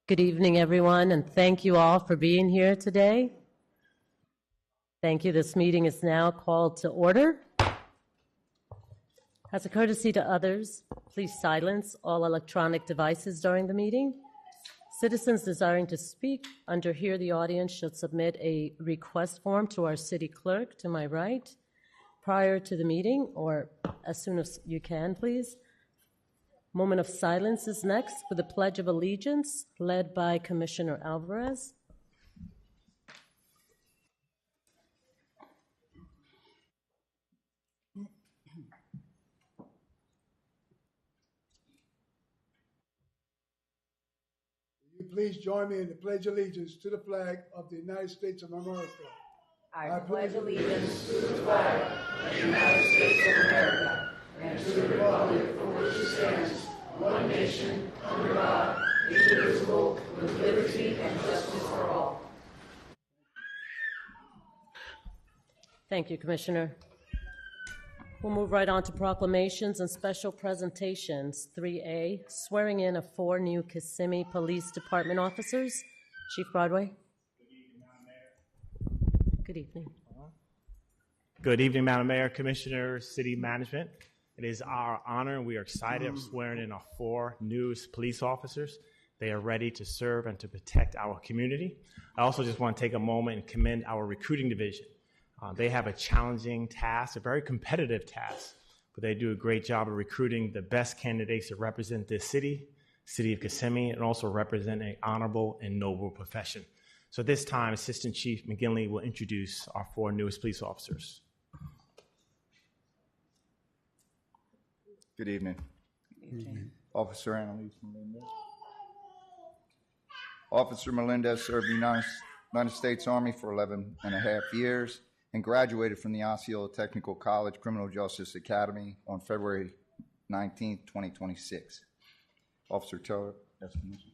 Good evening, everyone, and thank you all for being here today. Thank you. This meeting is now called to order. As a courtesy to others, please silence all electronic devices during the meeting. Citizens desiring to speak under Hear the Audience should submit a request form to our city clerk to my right prior to the meeting, or as soon as you can, please. Moment of silence is next for the Pledge of Allegiance, led by Commissioner Alvarez. Will you please join me in the Pledge of Allegiance to the flag of the United States of America? I pledge allegiance to the flag of the United States of America and to the republic for which it stands, one nation, under God, indivisible, with liberty and justice for all. Thank you, Commissioner. We'll move right on to proclamations and special presentations. 3A, swearing in of 4 new Kissimmee Police Department officers. Chief Broadway. Good evening. Good evening, Madam Mayor, Commissioners, City Management. It is our honor and we are excited of swearing in our 4 newest police officers. They are ready to serve and to protect our community. I also just want to take a moment and commend our recruiting division. They have a challenging task, a very competitive task, but they do a great job of recruiting the best candidates to represent this city of Kissimmee, and also represent an honorable and noble profession. So at this time, Assistant Chief McGinley will introduce our 4 newest police officers. Good evening. Good evening. Officer Annalise Melendez. Officer Melendez served the United States Army for 11 and a half years and graduated from the Osceola Technical College Criminal Justice Academy on February 19, 2026. Officer Taylor Espinosa.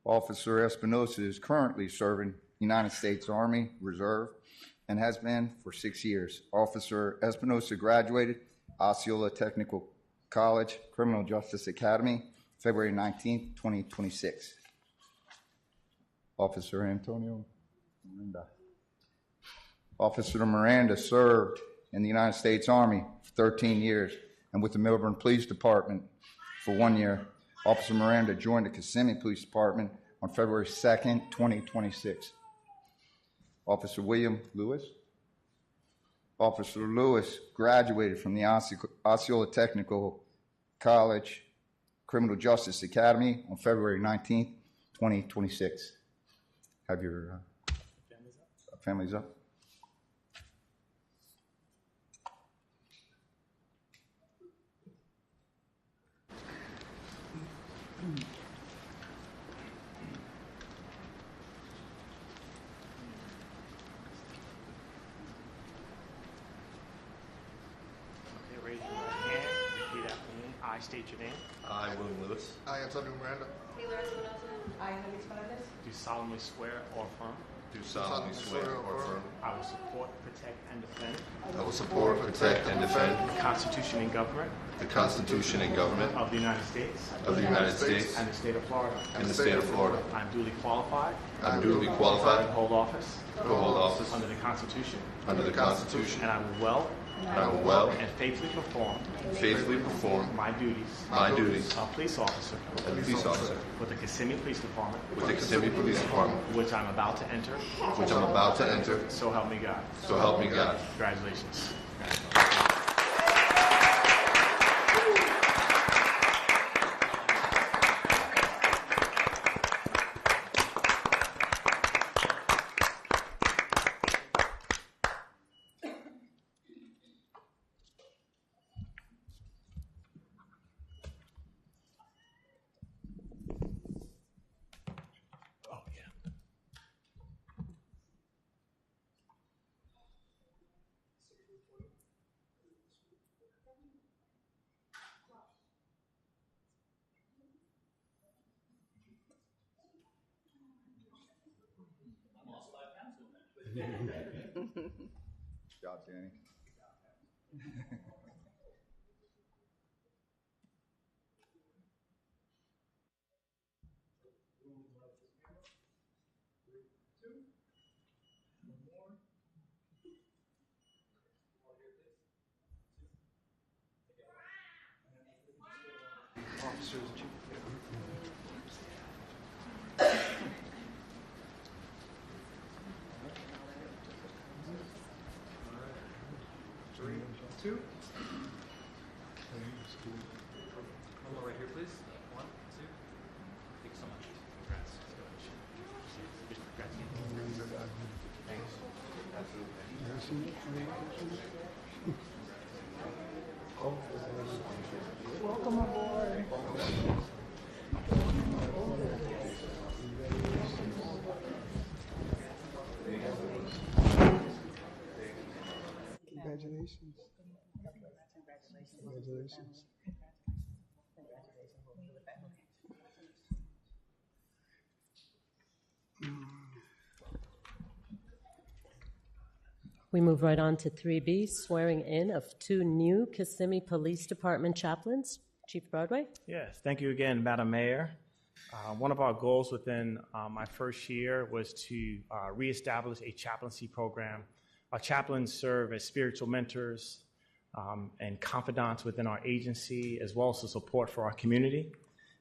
Officer Espinosa is currently serving United States Army Reserve and has been for 6 years. Officer Espinosa graduated Osceola Technical College Criminal Justice Academy, February 19, 2026. Officer Antonio Miranda. Officer Miranda served in the United States Army for 13 years and with the Melbourne Police Department for 1 year. Officer Miranda joined the Kissimmee Police Department on February 2nd, 2026. Officer William Lewis. Officer Lewis graduated from the Osceola Technical College Criminal Justice Academy on February 19th, 2026. Have your families up. I state your name. I, William Lewis. I, Antonio Miranda. Taylor Espinosa. I, Annalise Melendez. Do solemnly swear or affirm. Do solemnly swear or affirm. I will support, protect, and defend. I will support, protect, and defend the Constitution and government. The Constitution and government Of the United States. of the United States And the state of Florida. and the state of Florida. I am duly qualified. I'm duly To qualified hold office. to hold office Under the Constitution. under the Constitution. And I will well. And I will well And faithfully perform. faithfully perform My duties. my duties Of police officer. as a police officer With the Kissimmee Police Department. with the Kissimmee Police Department, Which I'm about to enter. which I'm about to enter. So help me God. So help me God. Congratulations. Oh, yeah. Job, Danny. two. Hold on right here, please. One, two. Thank you so much. Congrats. Welcome aboard. Congratulations. Congratulations. We move right on to 3B, swearing in of 2 new Kissimmee Police Department chaplains. Chief Broadway? Yes, thank you again, Madam Mayor. One of our goals within my first year was to reestablish a chaplaincy program. Our chaplains serve as spiritual mentors and confidants within our agency, as well as the support for our community.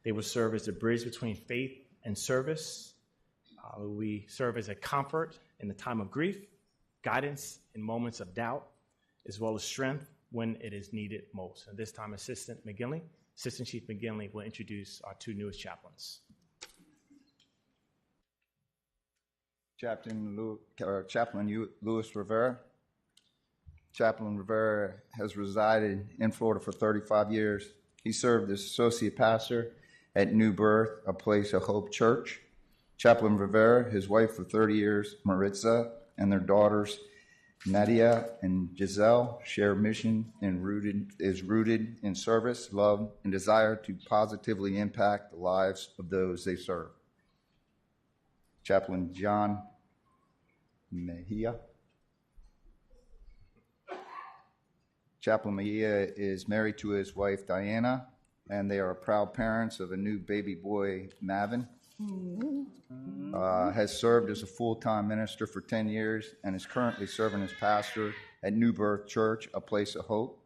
They will serve as a bridge between faith and service. We serve as a comfort in the time of grief, guidance in moments of doubt, as well as strength when it is needed most. And this time, Assistant Chief McGinley will introduce our 2 newest chaplains. Chaplain Louis Rivera. Chaplain Rivera has resided in Florida for 35 years. He served as associate pastor at New Birth, a Place of Hope church. Chaplain Rivera, his wife for 30 years, Maritza, and their daughters, Nadia and Giselle, share a mission and is rooted in service, love, and desire to positively impact the lives of those they serve. Chaplain John Mejia. Chaplain Mejia is married to his wife, Diana, and they are proud parents of a new baby boy, Mavin. Has served as a full-time minister for 10 years and is currently serving as pastor at New Birth Church, a Place of Hope.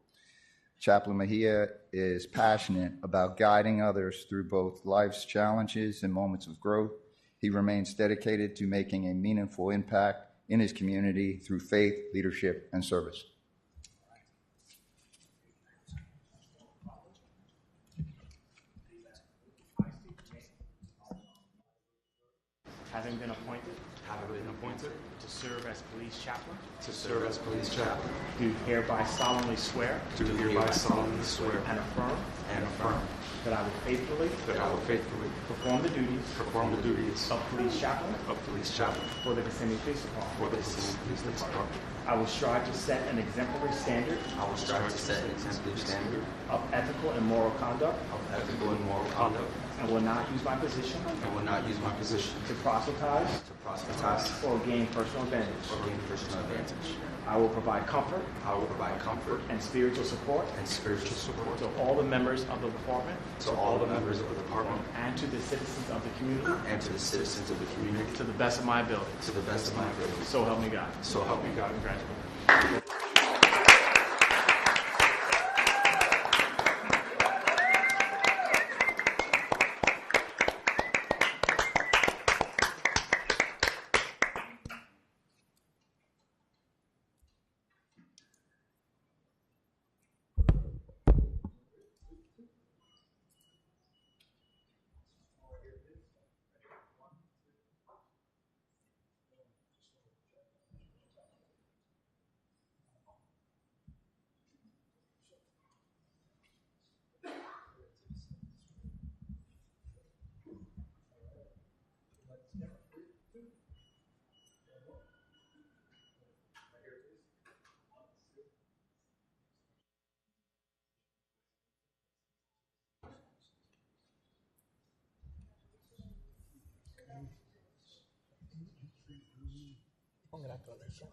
Chaplain Mejia is passionate about guiding others through both life's challenges and moments of growth. He remains dedicated to making a meaningful impact in his community through faith, leadership, and service. Having been appointed to serve as police chaplain, do hereby solemnly swear and affirm that I will faithfully perform the duties of police chaplain for the Kissimmee Police Department. I will strive to set an exemplary standard of ethical and moral conduct and will not use my position to proselytize or gain personal advantage. I will provide comfort and spiritual support to all the members of the department and to the citizens of the community to the best of my ability. So help me God. Congratulations.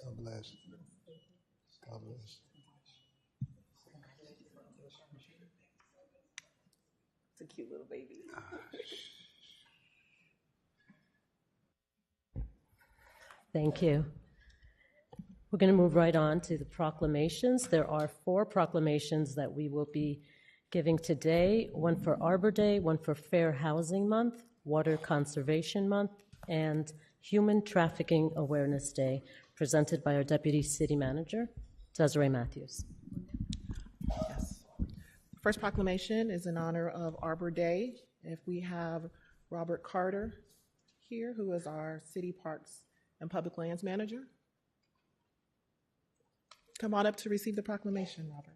God bless. God bless. It's a cute little baby. Thank you. We're going to move right on to the proclamations. There are 4 proclamations that we will be giving today, one for Arbor Day, one for Fair Housing Month, Water Conservation Month, and Human Trafficking Awareness Day, presented by our Deputy City Manager, Desiree Matthews. Yes. First proclamation is in honor of Arbor Day. If we have Robert Carter here, who is our City Parks and Public Lands Manager. Come on up to receive the proclamation, Robert.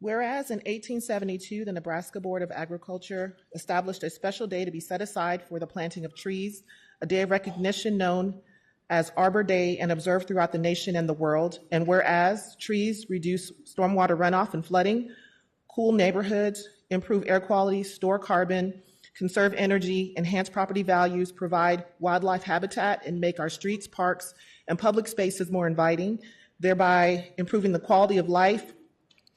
Whereas in 1872, the Nebraska Board of Agriculture established a special day to be set aside for the planting of trees, a day of recognition known as Arbor Day and observed throughout the nation and the world. And whereas trees reduce stormwater runoff and flooding, cool neighborhoods, improve air quality, store carbon, conserve energy, enhance property values, provide wildlife habitat, and make our streets, parks, and public spaces more inviting, thereby improving the quality of life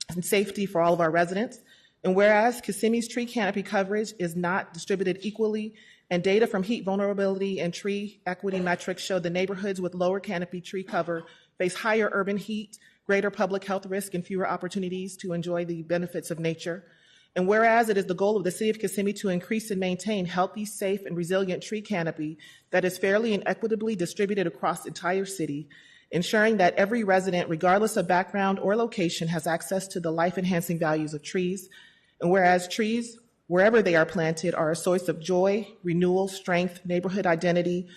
and safety for all of our residents. And whereas Kissimmee's tree canopy coverage is not distributed equally, and data from heat vulnerability and tree equity metrics show the neighborhoods with lower canopy tree cover face higher urban heat, greater public health risk, and fewer opportunities to enjoy the benefits of nature. And whereas it is the goal of the City of Kissimmee to increase and maintain healthy, safe, and resilient tree canopy that is fairly and equitably distributed across the entire city, ensuring that every resident, regardless of background or location, has access to the life-enhancing values of trees. And whereas trees, wherever they are planted, are a source of joy, renewal, strength, neighborhood identity,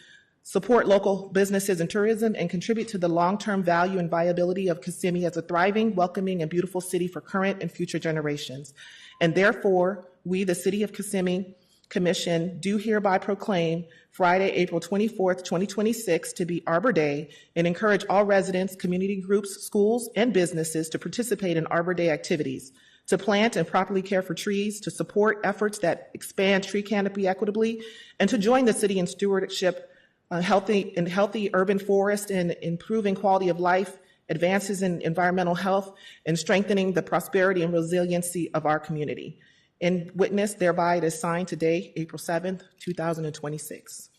support local businesses and tourism, and contribute to the long-term value and viability of Kissimmee as a thriving, welcoming, and beautiful city for current and future generations. And therefore, we, the City of Kissimmee Commission, do hereby proclaim Friday, April 24th, 2026 to be Arbor Day and encourage all residents, community groups, schools, and businesses to participate in Arbor Day activities, to plant and properly care for trees, to support efforts that expand tree canopy equitably, and to join the city in stewardship healthy urban forest and improving quality of life, advances in environmental health, and strengthening the prosperity and resiliency of our community. In witness, thereby it is signed today, April 7th, 2026.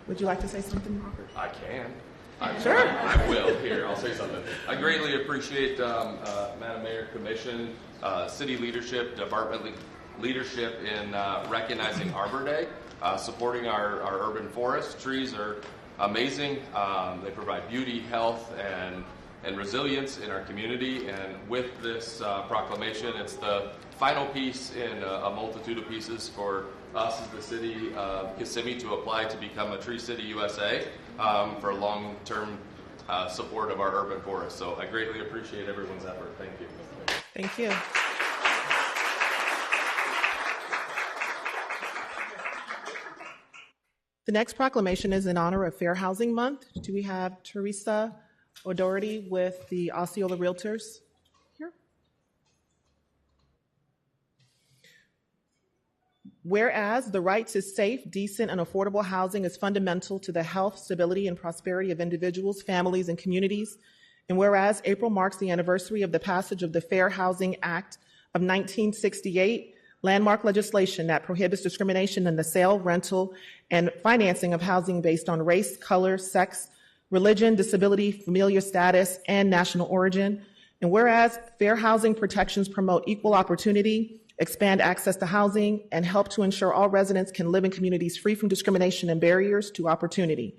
Would you like to say something, Robert? I can. Sure. I will. Here, I'll say something. I greatly appreciate Madam Mayor, Commission, city leadership, department leadership in recognizing Arbor Day, supporting our urban forests. Trees are amazing. They provide beauty, health, and resilience in our community. And with this proclamation, it's the final piece in a multitude of pieces for us as the city of Kissimmee to apply to become a Tree City USA for long-term support of our urban forests. So I greatly appreciate everyone's effort. Thank you. Thank you. The next proclamation is in honor of Fair Housing Month. Do we have Teresa O'Doherty with the Osceola Realtors here? Whereas the right to safe, decent, and affordable housing is fundamental to the health, stability, and prosperity of individuals, families, and communities, and whereas April marks the anniversary of the passage of the Fair Housing Act of 1968, landmark legislation that prohibits discrimination in the sale, rental, and financing of housing based on race, color, sex, religion, disability, familial status, and national origin. And whereas fair housing protections promote equal opportunity, expand access to housing, and help to ensure all residents can live in communities free from discrimination and barriers to opportunity.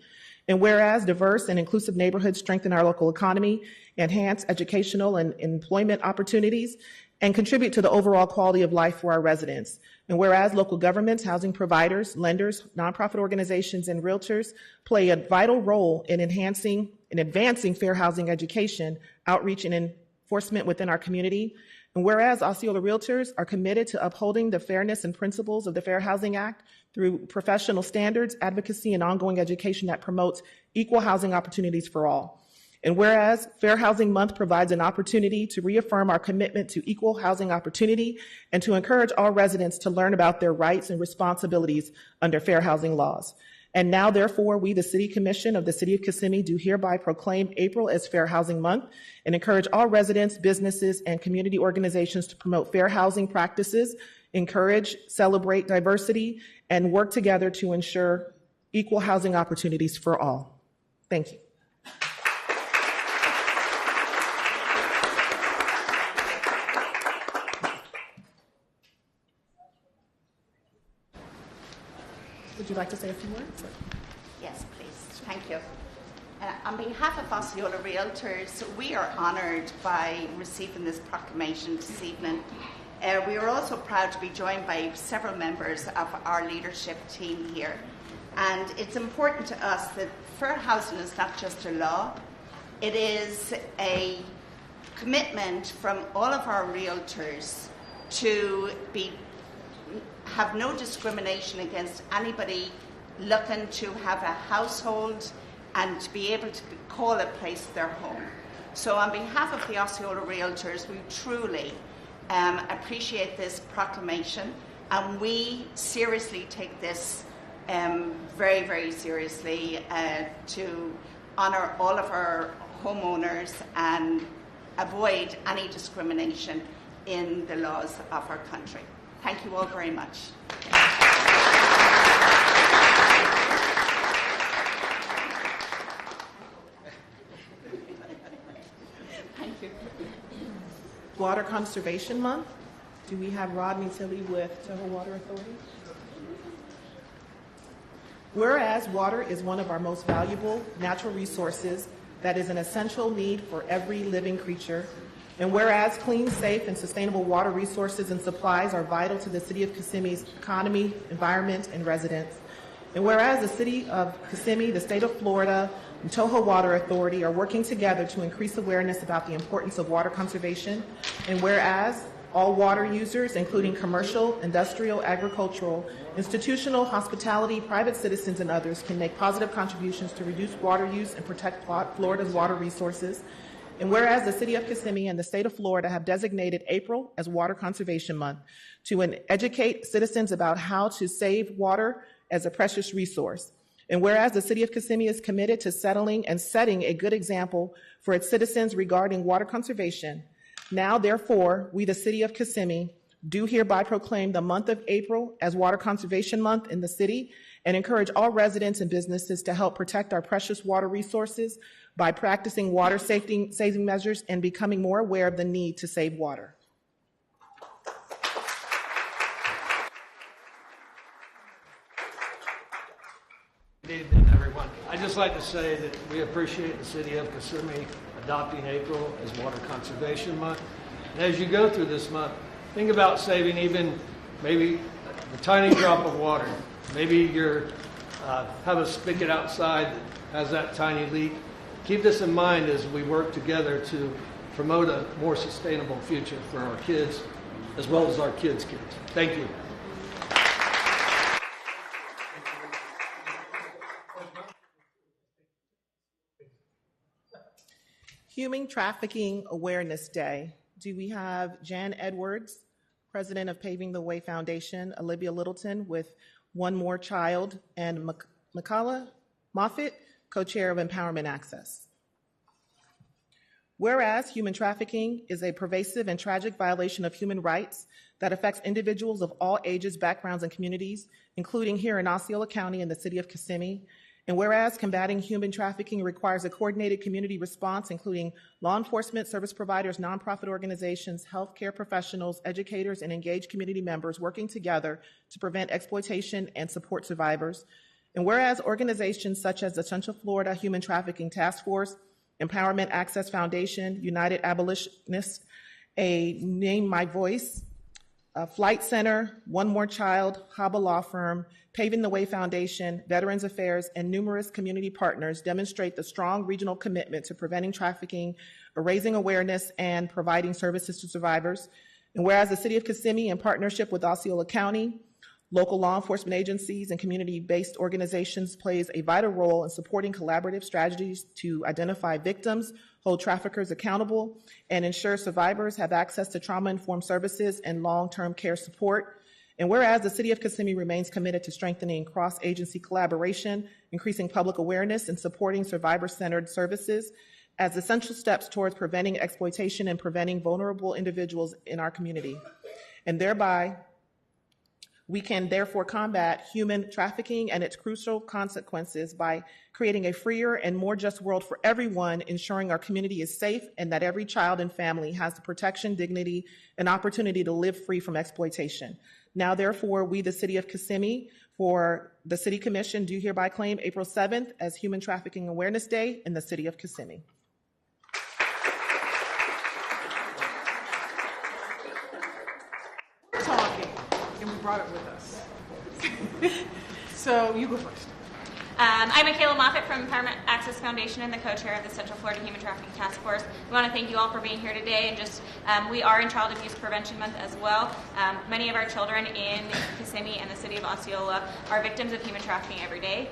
And whereas diverse and inclusive neighborhoods strengthen our local economy, enhance educational and employment opportunities, and contribute to the overall quality of life for our residents. And whereas local governments, housing providers, lenders, nonprofit organizations, and realtors play a vital role in enhancing and advancing fair housing education, outreach, and enforcement within our community. And whereas Osceola Realtors are committed to upholding the fairness and principles of the Fair Housing Act through professional standards, advocacy, and ongoing education that promotes equal housing opportunities for all. And whereas Fair Housing Month provides an opportunity to reaffirm our commitment to equal housing opportunity and to encourage all residents to learn about their rights and responsibilities under fair housing laws. And now, therefore, we, the City Commission of the City of Kissimmee, do hereby proclaim April as Fair Housing Month and encourage all residents, businesses, and community organizations to promote fair housing practices, encourage, celebrate diversity, and work together to ensure equal housing opportunities for all. Thank you. would you like to say a few words? Yes, please. Thank you. On behalf of Osceola Realtors, we are honoured by receiving this proclamation this evening. We are also proud to be joined by several members of our leadership team here. And it's important to us that fair housing is not just a law, it is a commitment from all of our realtors to have no discrimination against anybody looking to have a household and to be able to call a place their home. So on behalf of the Osceola Realtors, we truly appreciate this proclamation, and we seriously take this very, very seriously to honour all of our homeowners and avoid any discrimination in the laws of our country. Thank you all very much. Thank you. Water Conservation Month. Do we have Rodney Tilley with Toho Water Authority? Whereas water is one of our most valuable natural resources that is an essential need for every living creature, and whereas clean, safe, and sustainable water resources and supplies are vital to the City of Kissimmee's economy, environment, and residents, and whereas the City of Kissimmee, the State of Florida, and Toho Water Authority are working together to increase awareness about the importance of water conservation, and whereas all water users, including commercial, industrial, agricultural, institutional, hospitality, private citizens, and others, can make positive contributions to reduce water use and protect Florida's water resources. And whereas the City of Kissimmee and the State of Florida have designated April as Water Conservation Month to educate citizens about how to save water as a precious resource. And whereas the City of Kissimmee is committed to settling and setting a good example for its citizens regarding water conservation, now, therefore, we, the City of Kissimmee, do hereby proclaim the month of April as Water Conservation Month in the city and encourage all residents and businesses to help protect our precious water resources by practicing water saving measures and becoming more aware of the need to save water. Good evening, everyone. I'd just like to say that we appreciate the City of Kissimmee adopting April as Water Conservation Month. And as you go through this month, think about saving even maybe a tiny drop of water. Maybe you have a spigot outside that has that tiny leak. Keep this in mind as we work together to promote a more sustainable future for our kids as well as our kids' kids. Thank you. Human Trafficking Awareness Day. Do we have Jan Edwards, President of Paving the Way Foundation, Olivia Littleton with One More Child, and Makala Moffitt, Co-Chair of Empowerment Access. Whereas human trafficking is a pervasive and tragic violation of human rights that affects individuals of all ages, backgrounds, and communities, including here in Osceola County and the City of Kissimmee. And whereas combating human trafficking requires a coordinated community response, including law enforcement, service providers, nonprofit organizations, healthcare professionals, educators, and engaged community members working together to prevent exploitation and support survivors. And whereas organizations such as the Central Florida Human Trafficking Task Force, Empowerment Access Foundation, United Abolitionists, a Name My Voice, Flight Center, One More Child, Haba Law Firm, Paving the Way Foundation, Veterans Affairs, and numerous community partners demonstrate the strong regional commitment to preventing trafficking, raising awareness, and providing services to survivors. And whereas the City of Kissimmee, in partnership with Osceola County, local law enforcement agencies, and community-based organizations, plays a vital role in supporting collaborative strategies to identify victims, hold traffickers accountable, and ensure survivors have access to trauma-informed services and long-term care support. And whereas the City of Kissimmee remains committed to strengthening cross-agency collaboration, increasing public awareness, and supporting survivor-centered services as essential steps towards preventing exploitation and preventing vulnerable individuals in our community. And thereby, we can therefore combat human trafficking and its crucial consequences by creating a freer and more just world for everyone, ensuring our community is safe and that every child and family has the protection, dignity, and opportunity to live free from exploitation. Now, therefore, we, the City of Kissimmee, for the City Commission, do hereby claim April 7th as Human Trafficking Awareness Day in the City of Kissimmee. We're talking, and we brought it with us. So you go first. I'm Michaela Moffitt from Empowerment Access Foundation and the co-chair of the Central Florida Human Trafficking Task Force. We want to thank you all for being here today, and just we are in Child Abuse Prevention Month as well. Many of our children in Kissimmee and the city of Osceola are victims of human trafficking every day.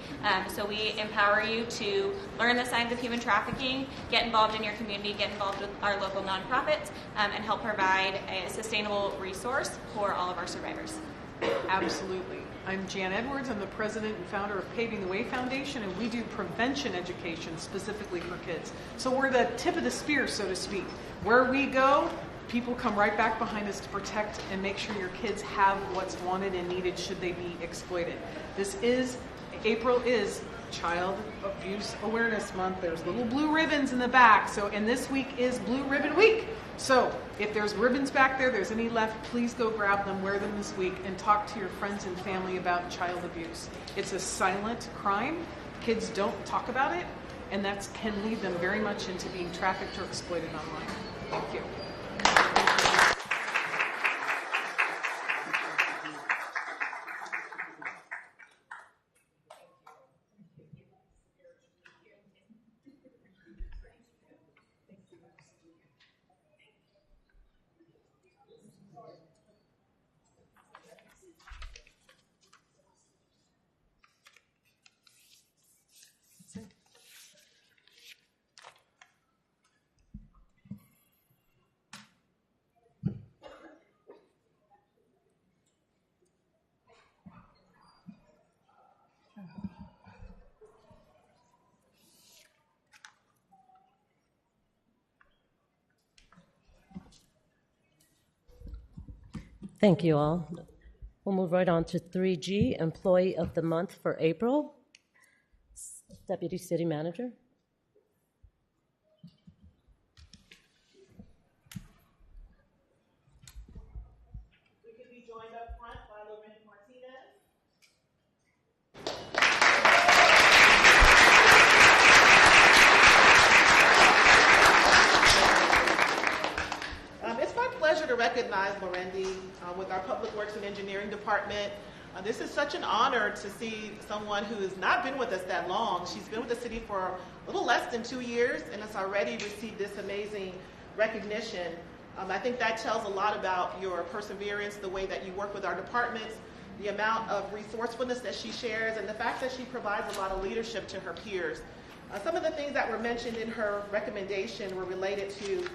So we empower you to learn the signs of human trafficking, get involved in your community, get involved with our local nonprofits, and help provide a sustainable resource for all of our survivors. Absolutely. I'm Jan Edwards. I'm the president and founder of Paving the Way Foundation, and we do prevention education specifically for kids. So we're the tip of the spear, so to speak. Where we go, people come right back behind us to protect and make sure your kids have what's wanted and needed should they be exploited. April is Child Abuse Awareness Month. There's little blue ribbons in the back. And this week is Blue Ribbon Week. So if there's ribbons back there, there's any left, please go grab them, wear them this week, and talk to your friends and family about child abuse. It's a silent crime. Kids don't talk about it, and that can lead them very much into being trafficked or exploited online. Thank you. Thank you all. We'll move right on to 3G, Employee of the Month for April. Deputy City Manager. We can be joined up front by Lorraine Martinez. It's my pleasure to recognize Lorendi with our Public Works and Engineering Department. This is such an honor to see someone who has not been with us that long. She's been with the city for a little less than 2 years and has already received this amazing recognition. I think that tells a lot about your perseverance, the way that you work with our departments, the amount of resourcefulness that she shares, and the fact that she provides a lot of leadership to her peers. Some of the things that were mentioned in her recommendation were related to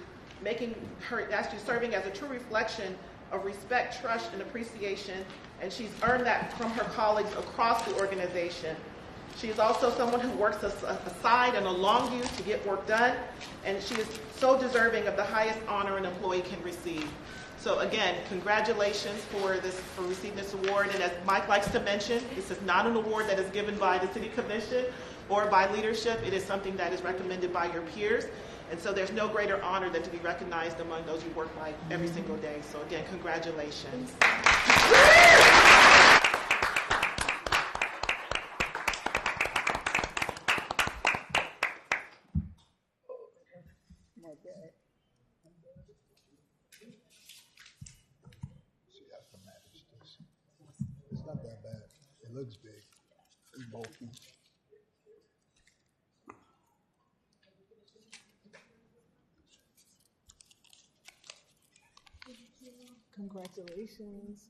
making her, actually serving as a true reflection of respect, trust, and appreciation, and she's earned that from her colleagues across the organization. She is also someone who works aside and along you to get work done, and she is so deserving of the highest honor an employee can receive. So again, congratulations for receiving this award, and as Mike likes to mention, this is not an award that is given by the City Commission or by leadership. It is something that is recommended by your peers. And so there's no greater honor than to be recognized among those you work by every single day. So again, congratulations. It's not that bad. It looks big. It's bulky. Congratulations.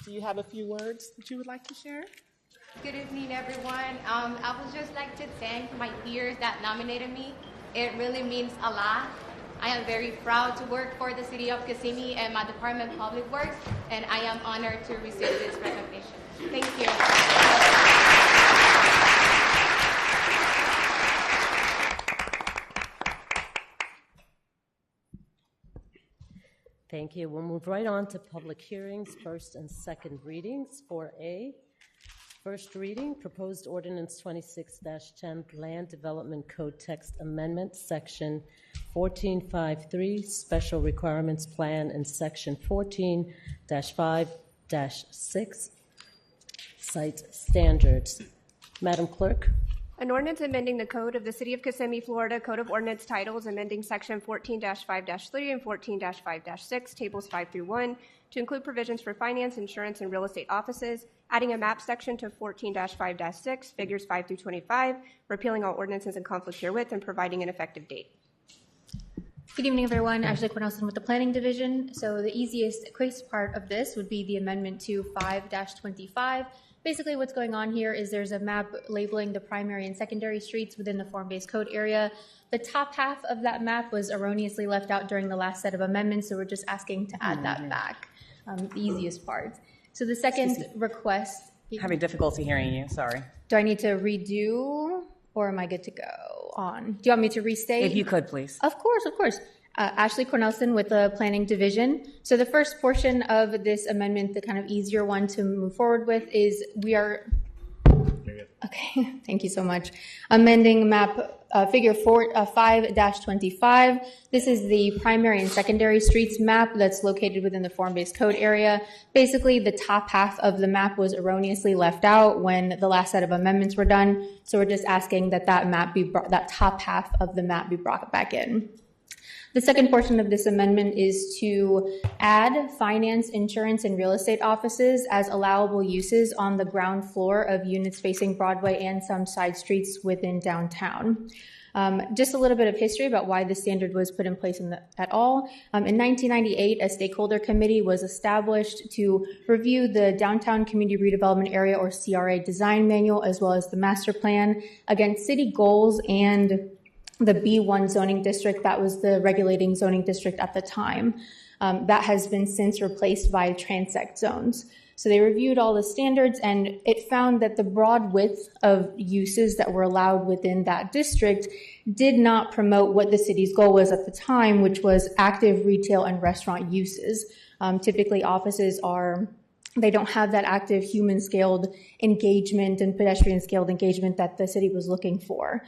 Do you have a few words that you would like to share? Good evening, everyone. I would just like to thank my peers that nominated me. It really means a lot. I am very proud to work for the City of Kissimmee and my Department of Public Works, and I am honored to receive this recognition. Thank you. Thank you. We'll move right on to public hearings, first and second readings. 4A, First reading, proposed ordinance 26-10, Land Development Code Text Amendment, Section 1453, Special Requirements Plan, and Section 14-5-6, Site Standards. Madam Clerk. An ordinance amending the Code of the City of Kissimmee, Florida, Code of Ordinance Titles, amending Section 14-5-3 and 14-5-6, Tables 5 through 1, to include provisions for finance, insurance, and real estate offices, adding a map section to 14-5-6, figures 5 through 25, repealing all ordinances in conflict herewith, and providing an effective date. Good evening, everyone. Ashley Cornelson with the Planning Division. So the quickest part of this would be the amendment to 5-25. Basically, what's going on here is there's a map labeling the primary and secondary streets within the form-based code area. The top half of that map was erroneously left out during the last set of amendments, so we're just asking to add that back, the easiest part. So the second request... Having difficulty hearing you, sorry. Do I need to redo, or am I good to go on? Do you want me to restate? If you could, please. Of course, of course. Ashley Cornelson with the Planning Division. So the first portion of this amendment, the kind of easier one to move forward with, is we are... Okay, thank you so much. Amending map figure 5-25. This is the primary and secondary streets map that's located within the form-based code area. Basically, the top half of the map was erroneously left out when the last set of amendments were done. So we're just asking that that top half of the map be brought back in. The second portion of this amendment is to add finance, insurance, and real estate offices as allowable uses on the ground floor of units facing Broadway and some side streets within downtown. Just a little bit of history about why this standard was put in place at all. In 1998, a stakeholder committee was established to review the Downtown Community Redevelopment Area, or CRA, design manual, as well as the master plan against city goals and the B1 zoning district. That was the regulating zoning district at the time. That has been since replaced by transect zones. So they reviewed all the standards, and it found that the broad width of uses that were allowed within that district did not promote what the city's goal was at the time, which was active retail and restaurant uses. Typically, offices they don't have that active human-scaled engagement and pedestrian-scaled engagement that the city was looking for.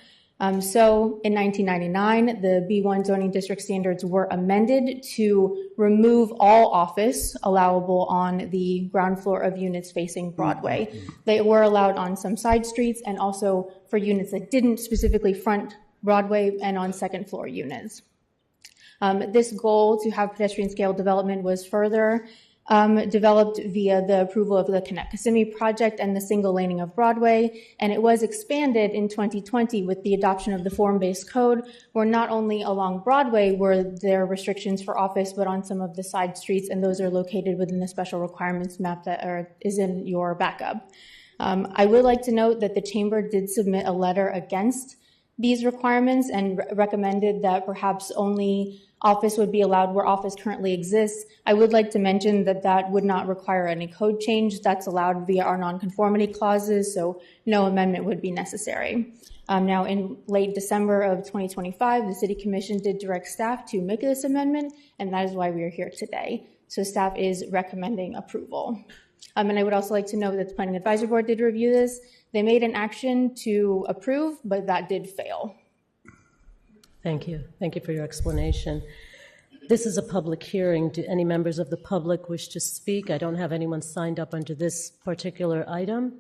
So in 1999, the B1 zoning district standards were amended to remove all office allowable on the ground floor of units facing Broadway. They were allowed on some side streets and also for units that didn't specifically front Broadway and on second floor units. This goal to have pedestrian scale development was further developed via the approval of the Connect Kissimmee project and the single laning of Broadway, and it was expanded in 2020 with the adoption of the form-based code, where not only along Broadway were there restrictions for office, but on some of the side streets, and those are located within the special requirements map that is in your backup. I would like to note that the Chamber did submit a letter against these requirements and recommended that perhaps only office would be allowed where office currently exists. I would like to mention that that would not require any code change. That's allowed via our nonconformity clauses, so no amendment would be necessary. Now, in late December of 2025, the City Commission did direct staff to make this amendment, and that is why we are here today. So staff is recommending approval. And I would also like to note that the Planning Advisory Board did review this. They made an action to approve, but that did fail. Thank you. Thank you for your explanation. This is a public hearing. Do any members of the public wish to speak? I don't have anyone signed up under this particular item,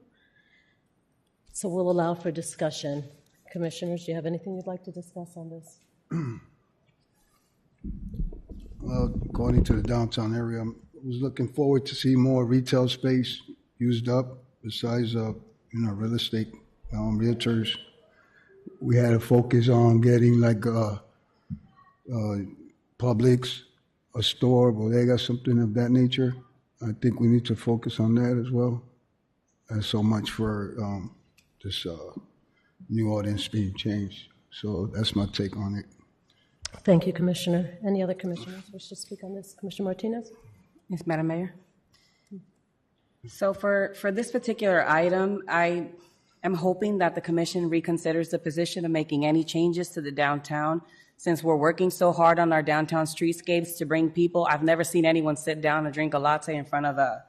so we'll allow for discussion. Commissioners, do you have anything you'd like to discuss on this? Well, according to the downtown area, I was looking forward to see more retail space used up besides, real estate, realtors. We had a focus on getting like Publix, a store, bodega, something of that nature. I think we need to focus on that as well. And so much for this new ordinance being changed. So that's my take on it. Thank you, Commissioner. Any other commissioners wish to speak on this? Commissioner Martinez? Yes, Madam Mayor. So for this particular item, I am hoping that the commission reconsiders the position of making any changes to the downtown. Since we're working so hard on our downtown streetscapes to bring people, I've never seen anyone sit down and drink a latte in front of a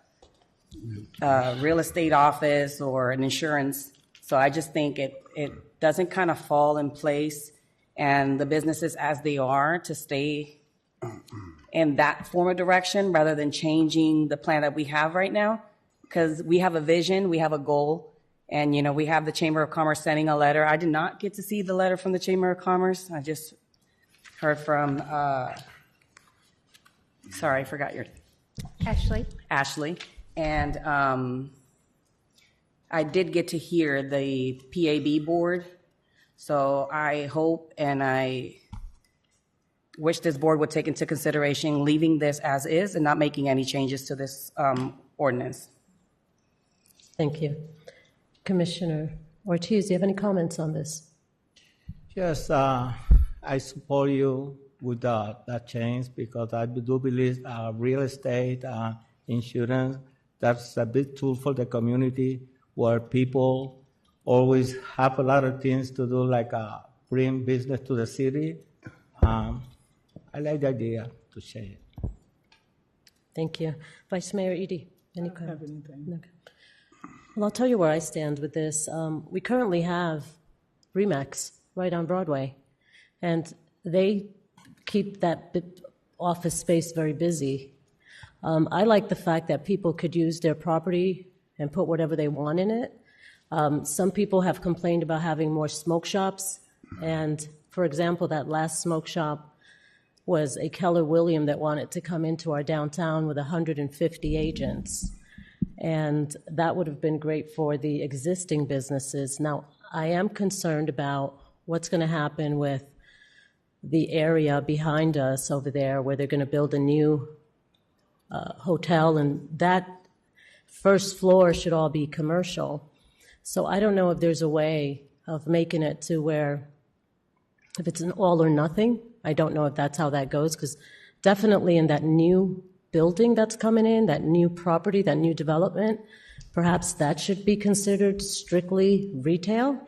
real estate office or an insurance. So I just think it doesn't kind of fall in place, and the businesses as they are to stay in that form of direction rather than changing the plan that we have right now. Because we have a vision, we have a goal, and we have the Chamber of Commerce sending a letter. I did not get to see the letter from the Chamber of Commerce. I just heard from, sorry, I forgot your Ashley. And I did get to hear the PAB board. So I hope and I wish this board would take into consideration leaving this as is and not making any changes to this ordinance. Thank you. Commissioner Ortiz, do you have any comments on this? Yes, I support you with that change because I do believe real estate, insurance, that's a big tool for the community where people always have a lot of things to do, like bring business to the city. I like the idea to change it. Thank you. Vice Mayor Edie, any comments? Okay. Well, I'll tell you where I stand with this. We currently have Remax right on Broadway, and they keep that office space very busy. I like the fact that people could use their property and put whatever they want in it. Some people have complained about having more smoke shops, and for example, that last smoke shop was a Keller Williams that wanted to come into our downtown with 150 agents. And that would have been great for the existing businesses. Now, I am concerned about what's going to happen with the area behind us over there where they're going to build a new hotel, and that first floor should all be commercial. So I don't know if there's a way of making it to where if it's an all or nothing. I don't know if that's how that goes, because definitely in that new building that's coming in, that new property, that new development, perhaps that should be considered strictly retail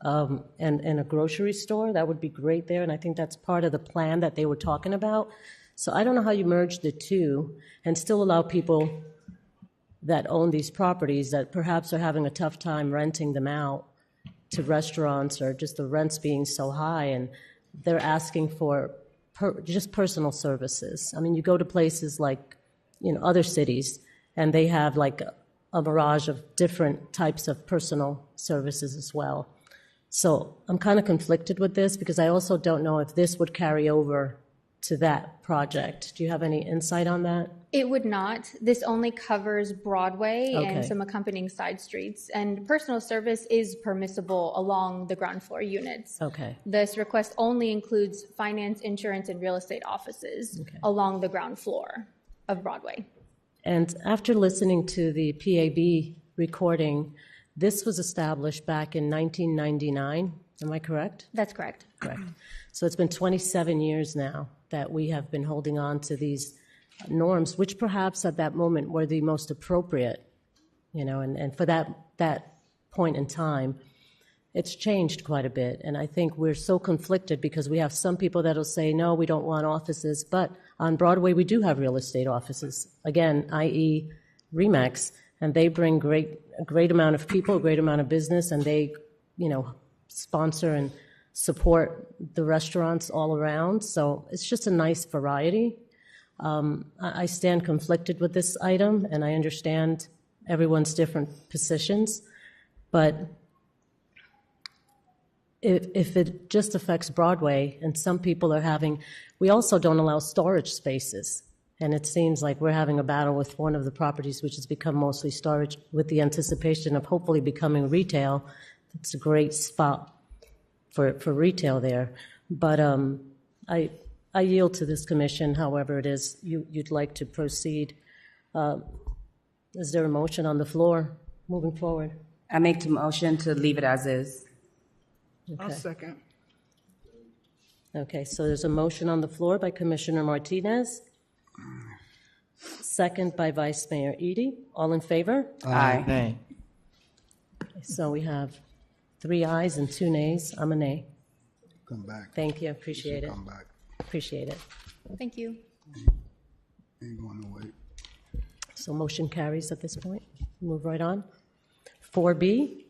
and a grocery store. That would be great there, and I think that's part of the plan that they were talking about. So I don't know how you merge the two and still allow people that own these properties that perhaps are having a tough time renting them out to restaurants or just the rents being so high, and they're asking for just personal services. I mean, you go to places like, other cities, and they have like a barrage of different types of personal services as well. So I'm kind of conflicted with this because I also don't know if this would carry over to that project. Do you have any insight on that? It would not. This only covers Broadway Okay. and some accompanying side streets, and personal service is permissible along the ground floor units. Okay. This request only includes finance, insurance, and real estate offices along the ground floor of Broadway. And after listening to the PAB recording, this was established back in 1999. Am I correct? That's correct. Correct. So it's been 27 years now that we have been holding on to these norms, which perhaps at that moment were the most appropriate, and for that point in time, it's changed quite a bit. And I think we're so conflicted because we have some people that'll say, no, we don't want offices, but on Broadway we do have real estate offices, again, i.e. Remax, and they bring a great amount of people, a great amount of business, and they, sponsor and support the restaurants all around. So it's just a nice variety. I stand conflicted with this item, and I understand everyone's different positions, but if it just affects Broadway, and some people are having, we also don't allow storage spaces, and it seems like we're having a battle with one of the properties which has become mostly storage with the anticipation of hopefully becoming retail. It's a great spot for retail there, but I yield to this commission, however it is you'd like to proceed. Is there a motion on the floor moving forward? I make the motion to leave it as is. Okay. I'll second. Okay, so there's a motion on the floor by Commissioner Martinez, second by Vice Mayor Edie. All in favor? Aye. Nay. So we have 3 ayes and 2 nays. I'm a nay. Come back. Thank you, appreciate it. Come back. Appreciate it. Thank you. Ain't going to wait. So motion carries at this point. Move right on. 4B,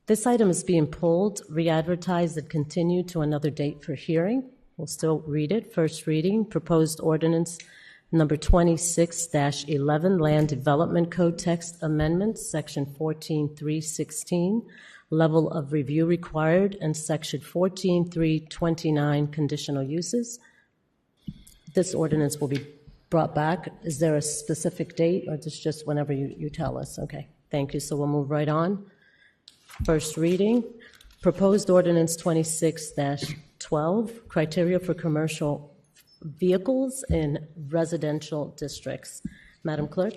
this item is being pulled, re-advertised, and continued to another date for hearing. We'll still read it. First reading, proposed ordinance number 26-11, Land Development Code Text Amendments, Section 14.3.16, level of review required, and Section 14.3.29, conditional uses. This ordinance will be brought back. Is there a specific date, or just whenever you tell us? Okay, thank you. So we'll move right on. First reading, proposed ordinance 26-12, criteria for commercial vehicles in residential districts. Madam Clerk?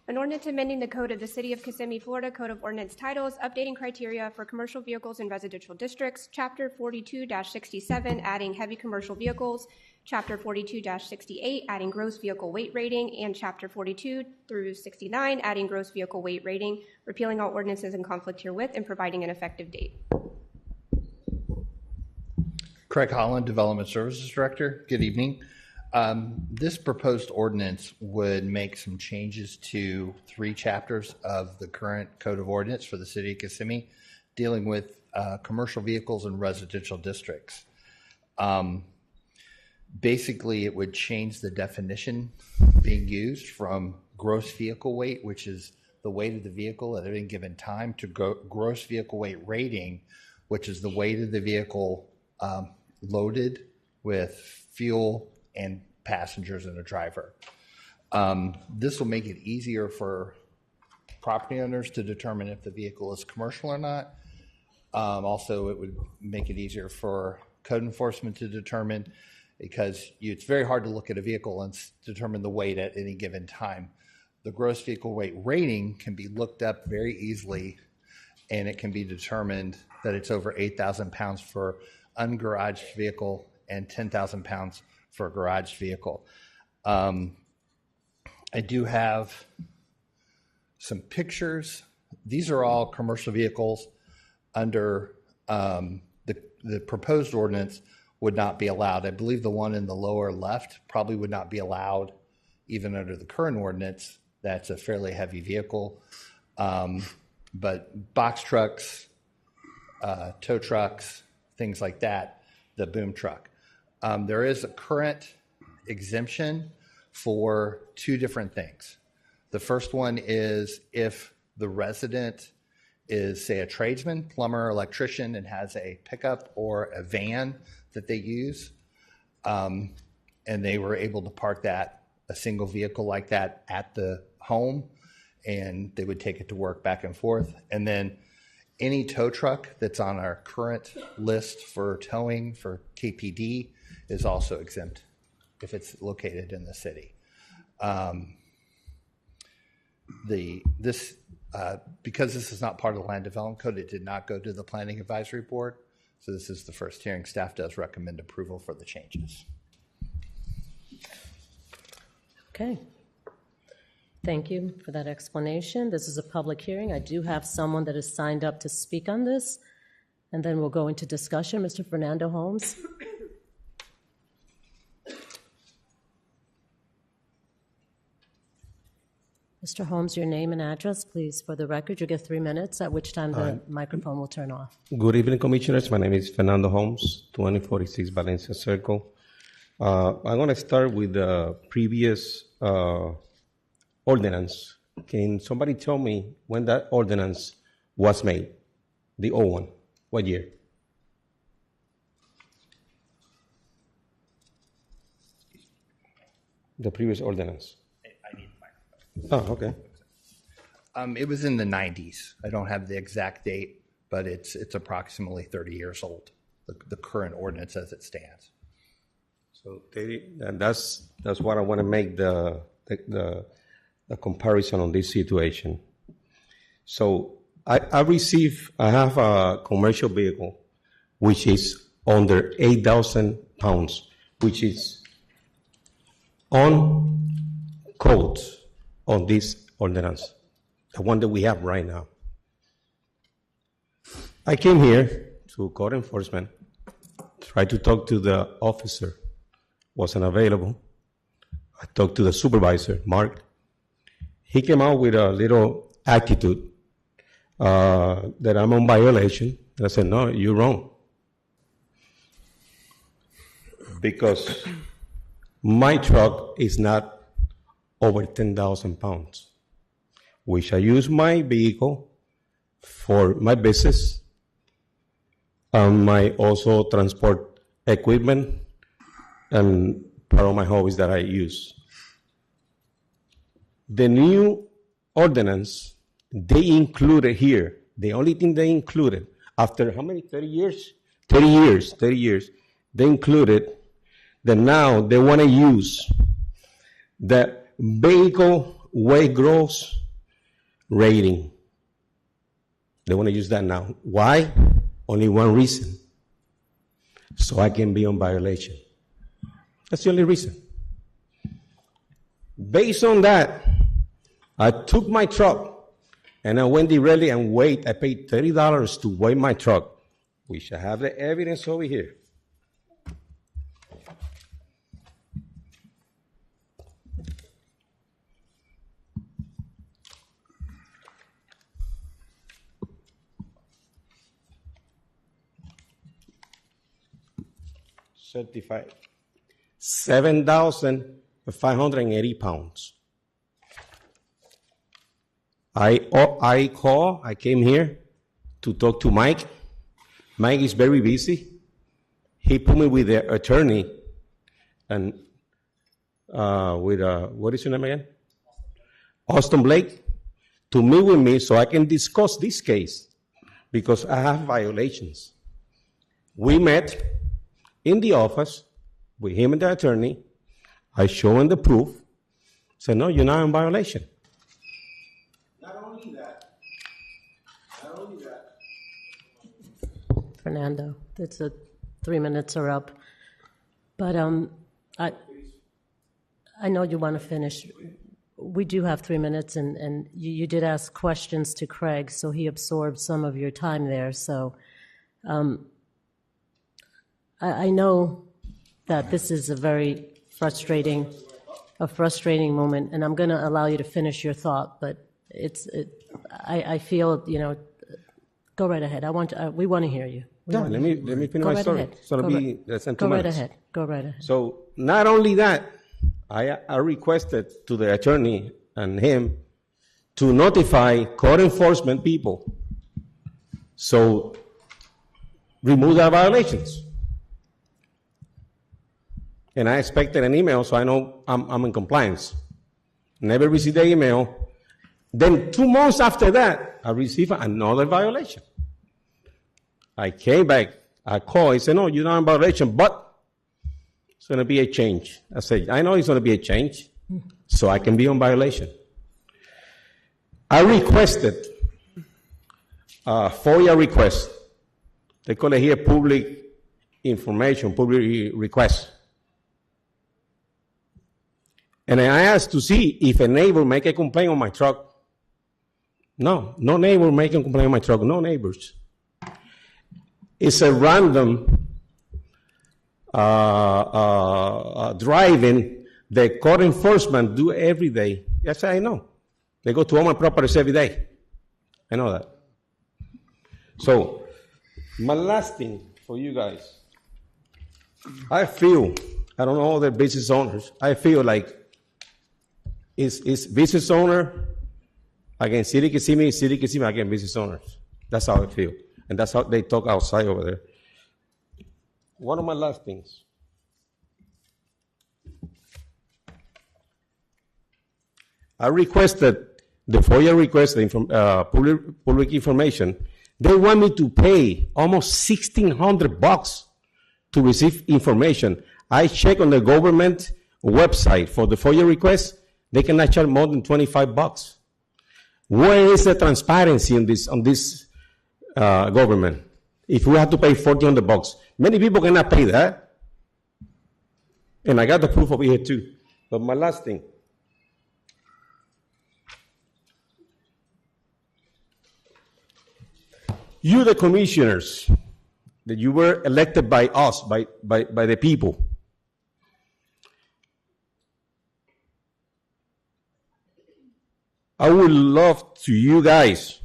An ordinance amending the code of the City of Kissimmee, Florida, Code of Ordinance Titles, updating criteria for commercial vehicles in residential districts, Chapter 42-67, adding heavy commercial vehicles, Chapter 42-68, adding gross vehicle weight rating, and Chapter 42 through 69, adding gross vehicle weight rating, repealing all ordinances in conflict herewith, and providing an effective date. Craig Holland, Development Services Director. Good evening. This proposed ordinance would make some changes to 3 chapters of the current Code of Ordinance for the City of Kissimmee, dealing with commercial vehicles in residential districts. Basically, it would change the definition being used from gross vehicle weight, which is the weight of the vehicle at any given time, to gross vehicle weight rating, which is the weight of the vehicle loaded with fuel and passengers and a driver. This will make it easier for property owners to determine if the vehicle is commercial or not. Also, it would make it easier for code enforcement to determine, because it's very hard to look at a vehicle and determine the weight at any given time. The gross vehicle weight rating can be looked up very easily, and it can be determined that it's over 8,000 pounds for ungaraged vehicle and 10,000 pounds for a garage vehicle. I do have some pictures. These are all commercial vehicles under the proposed ordinance would not be allowed. I believe the one in the lower left probably would not be allowed even under the current ordinance. That's a fairly heavy vehicle. But box trucks, tow trucks, things like that, the boom truck. There is a current exemption for 2 different things. The first one is if the resident is, say, a tradesman, plumber, electrician, and has a pickup or a van that they use, and they were able to park a single vehicle like that at the home, and they would take it to work back and forth. And then any tow truck that's on our current list for towing for KPD is also exempt if it's located in the city. Because this is not part of the Land Development Code, it did not go to the Planning Advisory Board. So this is the first hearing. Staff does recommend approval for the changes. Okay. Thank you for that explanation. This is a public hearing. I do have someone that is signed up to speak on this, and then we'll go into discussion. Mr. Fernando Holmes. Mr. Holmes, your name and address, please, for the record. You get 3 minutes, at which time the microphone will turn off. Good evening, Commissioners. My name is Fernando Holmes, 2046 Valencia Circle. I'm going to start with the previous ordinance. Can somebody tell me when that ordinance was made, the old one? What year? The previous ordinance. Oh, okay. It was in the 90s. I don't have the exact date, but it's approximately 30 years old, the current ordinance as it stands. So that's what I want to make the comparison on this situation. So I have a commercial vehicle which is under 8,000 pounds, which is on code on this ordinance, the one that we have right now. I came here to code enforcement, tried to talk to the officer, wasn't available. I talked to the supervisor, Mark, he came out with a little attitude that I'm on violation. And I said, no, you're wrong. Because my truck is not over 10,000 pounds, which I use my vehicle for my business. I also transport equipment and part of my hobbies that I use. The new ordinance, they included here, the only thing they included, after how many, 30 years? 30 years, they included that now they want to use the vehicle weight gross rating. They want to use that now. Why? Only one reason. So I can be on violation. That's the only reason. Based on that, I took my truck and I went directly and weighed. I paid $30 to weigh my truck. We should have the evidence over here. Certified. 7,580 pounds. I came here to talk to Mike. Mike is very busy. He put me with the attorney and with, what is your name again? Austin Blake, to meet with me so I can discuss this case because I have violations. We met in the office with him and the attorney. I show him the proof. Said, no, you're not in violation. Not only that. Fernando, it's 3 minutes are up. But I know you want to finish. We do have 3 minutes, and you did ask questions to Craig, so he absorbed some of your time there. So I know that this is a very frustrating moment, and I'm going to allow you to finish your thought. But I feel, go right ahead. We want to hear you. Let me finish my story. It's going to be less than 2 minutes. Go right ahead. So not only that, I requested to the attorney and him to notify code enforcement people. So remove the violations. And I expected an email, so I know I'm in compliance. Never received the email. Then 2 months after that, I received another violation. I came back, I called, he said, no, you're not in violation, but it's going to be a change. I said, I know it's going to be a change, so I can be on violation. I requested a FOIA request. They call it here public information, public request. And I asked to see if a neighbor make a complaint on my truck. No neighbor making a complaint on my truck, no neighbors. It's a random driving that code enforcement do every day. Yes, I know. They go to all my properties every day. I know that. So, my last thing for you guys. I feel, I don't know other business owners, I feel like it's business owner against City Kissimmee against business owners. That's how I feel. And that's how they talk outside over there. One of my last things. I requested the FOIA request, public information. They want me to pay almost $1,600 to receive information. I check on the government website for the FOIA request. They cannot charge more than $25. Where is the transparency on this government? If we have to pay $1,400, many people cannot pay that. And I got the proof over here too. But my last thing. You, the commissioners, that you were elected by us, by the people. I would love to you guys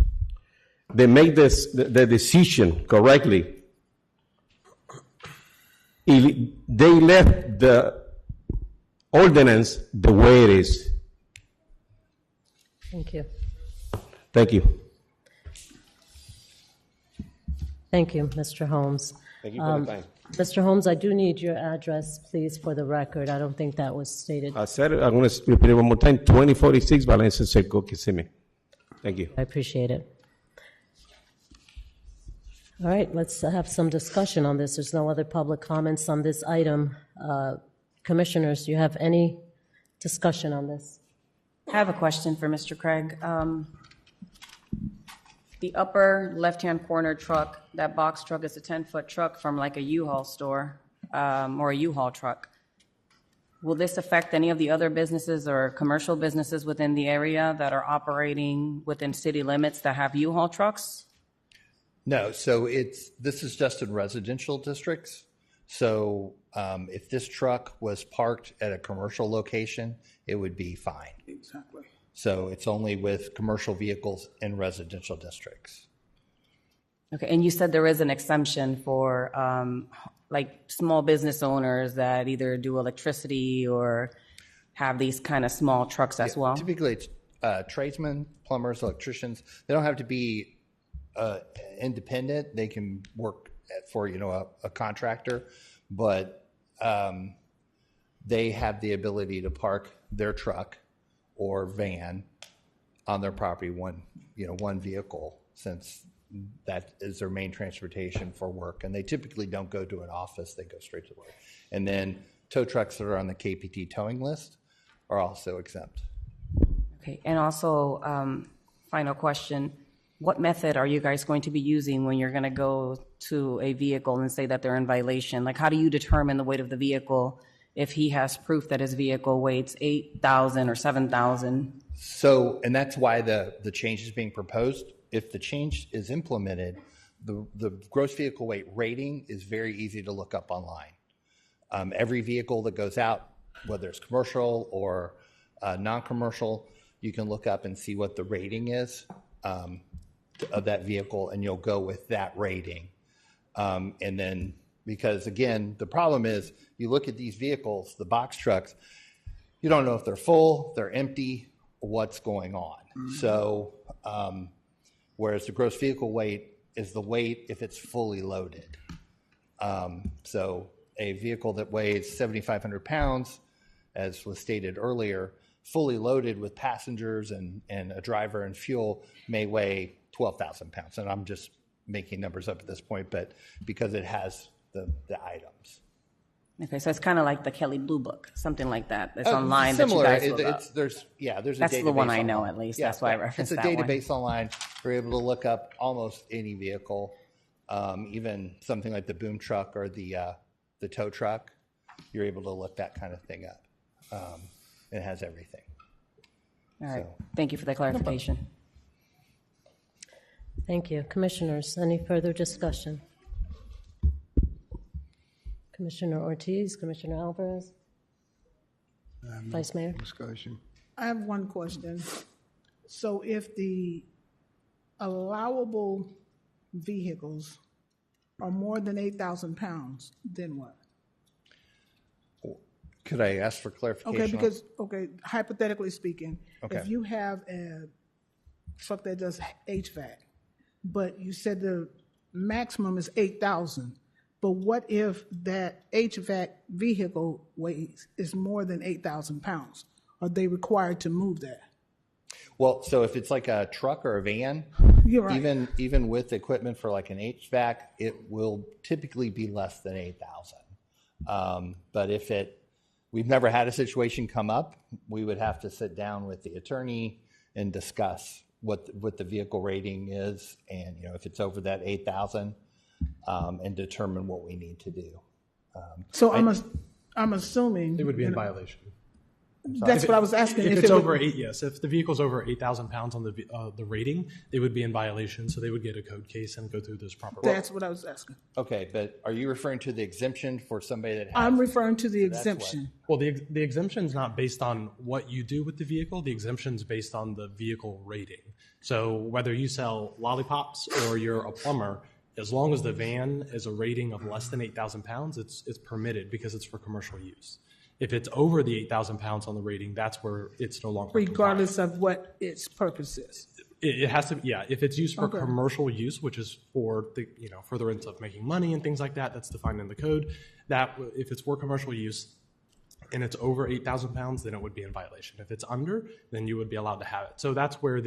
that make the decision correctly. If they left the ordinance the way it is. Thank you. Thank you. Thank you, Mr. Holmes. Thank you for the time. Mr. Holmes, I do need your address, please, for the record. I don't think that was stated. I said it, I'm going to repeat it one more time, 2046 Valencia Circle, Kissimmee. Thank you. I appreciate it. All right, let's have some discussion on this. There's no other public comments on this item. Commissioners, do you have any discussion on this? I have a question for Mr. Craig. The upper left-hand corner truck, that box truck is a 10-foot truck from like a U-Haul store or a U-Haul truck. Will this affect any of the other businesses or commercial businesses within the area that are operating within city limits that have U-Haul trucks? No, so this is just in residential districts. So if this truck was parked at a commercial location, it would be fine. Exactly. So it's only with commercial vehicles in residential districts. Okay, and you said there is an exemption for like small business owners that either do electricity or have these kind of small trucks as well? Typically, it's tradesmen, plumbers, electricians. They don't have to be independent. They can work for a contractor, but they have the ability to park their truck or van on their property, one vehicle, since that is their main transportation for work. And they typically don't go to an office, they go straight to work. And then tow trucks that are on the KPT towing list are also exempt. Okay, and also, final question, what method are you guys going to be using when you're going to go to a vehicle and say that they're in violation? Like, how do you determine the weight of the vehicle if he has proof that his vehicle weighs 8,000 or 7,000? So, and that's why the change is being proposed. If the change is implemented, the gross vehicle weight rating is very easy to look up online. Every vehicle that goes out, whether it's commercial or non-commercial, you can look up and see what the rating is of that vehicle, and you'll go with that rating. And then, because again, the problem is you look at these vehicles, the box trucks, you don't know if they're full, they're empty, what's going on. Mm-hmm. So, whereas the gross vehicle weight is the weight if it's fully loaded. So a vehicle that weighs 7,500 pounds, as was stated earlier, fully loaded with passengers and a driver and fuel may weigh 12,000 pounds. And I'm just making numbers up at this point, but because it has the items. Okay, so it's kind of like the Kelly Blue Book, something like that. It's online similar. That you guys look up. There's a database. That's the one I know, online. at least. Yeah, that's why I referenced that one. It's a database online. We're able to look up almost any vehicle, even something like the boom truck or the tow truck. You're able to look that kind of thing up. It has everything. All right. So, thank you for the clarification. Thank you. Commissioners, any further discussion? Commissioner Ortiz, Commissioner Alvarez, Vice Mayor. Discussion. I have one question. So if the allowable vehicles are more than 8,000 pounds, then what? Could I ask for clarification? Okay, hypothetically speaking, if you have a truck that does HVAC, but you said the maximum is 8,000, but what if that HVAC vehicle weighs is more than 8,000 pounds? Are they required to move that? Well, so if it's like a truck or a van, you're right. Even with equipment for like an HVAC, it will typically be less than 8,000. But if we've never had a situation come up, we would have to sit down with the attorney and discuss what the vehicle rating is, and if it's over that 8,000, and determine what we need to do. So I'm assuming it would be in violation. That's what I was asking. If If it's it would- over yes, if the vehicle's over 8,000 pounds on the rating, they would be in violation, so they would get a code case and go through those proper. That's what I was asking. Okay, but are you referring to the exemption for somebody that has? I'm referring to the So that's what- exemption. Well, the exemption's not based on what you do with the vehicle. The exemption's based on the vehicle rating. So whether you sell lollipops or you're a plumber, as long as the van is a rating of less than 8,000 pounds, it's permitted because it's for commercial use. If it's over the 8,000 pounds on the rating, that's where it's no longer Regardless of what its purpose is. It has to, yeah. If it's used for Okay. commercial use, which is for the furtherance of making money and things like that, that's defined in the code. That if it's for commercial use and it's over 8,000 pounds, then it would be in violation. If it's under, then you would be allowed to have it. So that's where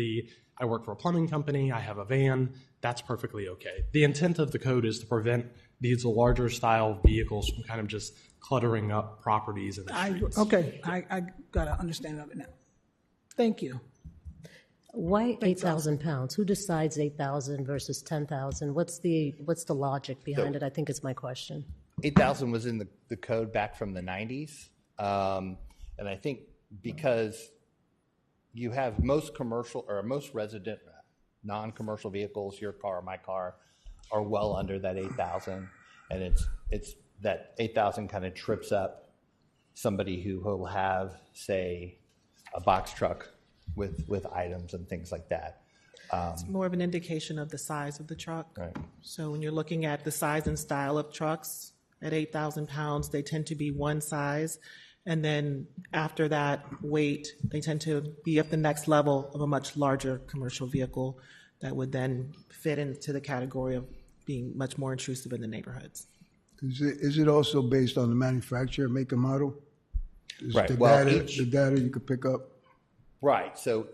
I work for a plumbing company. I have a van. That's perfectly okay. The intent of the code is to prevent these larger style vehicles from kind of just cluttering up properties in the streets. I got an understanding of it now. Thank you. Why 8,000 pounds? Who decides 8,000 versus 10,000? What's the logic behind it? I think is my question. 8,000 was in the code back from the 90s. And I think because you have most commercial or most resident non-commercial vehicles, your car, my car, are well under that 8,000. And it's that 8,000 kind of trips up somebody who will have, say, a box truck with items and things like that. It's more of an indication of the size of the truck. Right. So when you're looking at the size and style of trucks at 8,000 pounds, they tend to be one size. And then after that weight, they tend to be at the next level of a much larger commercial vehicle that would then fit into the category of being much more intrusive in the neighborhoods. Is it also based on the manufacturer, make and model? Is Right. The Well, data you could pick up? Right. So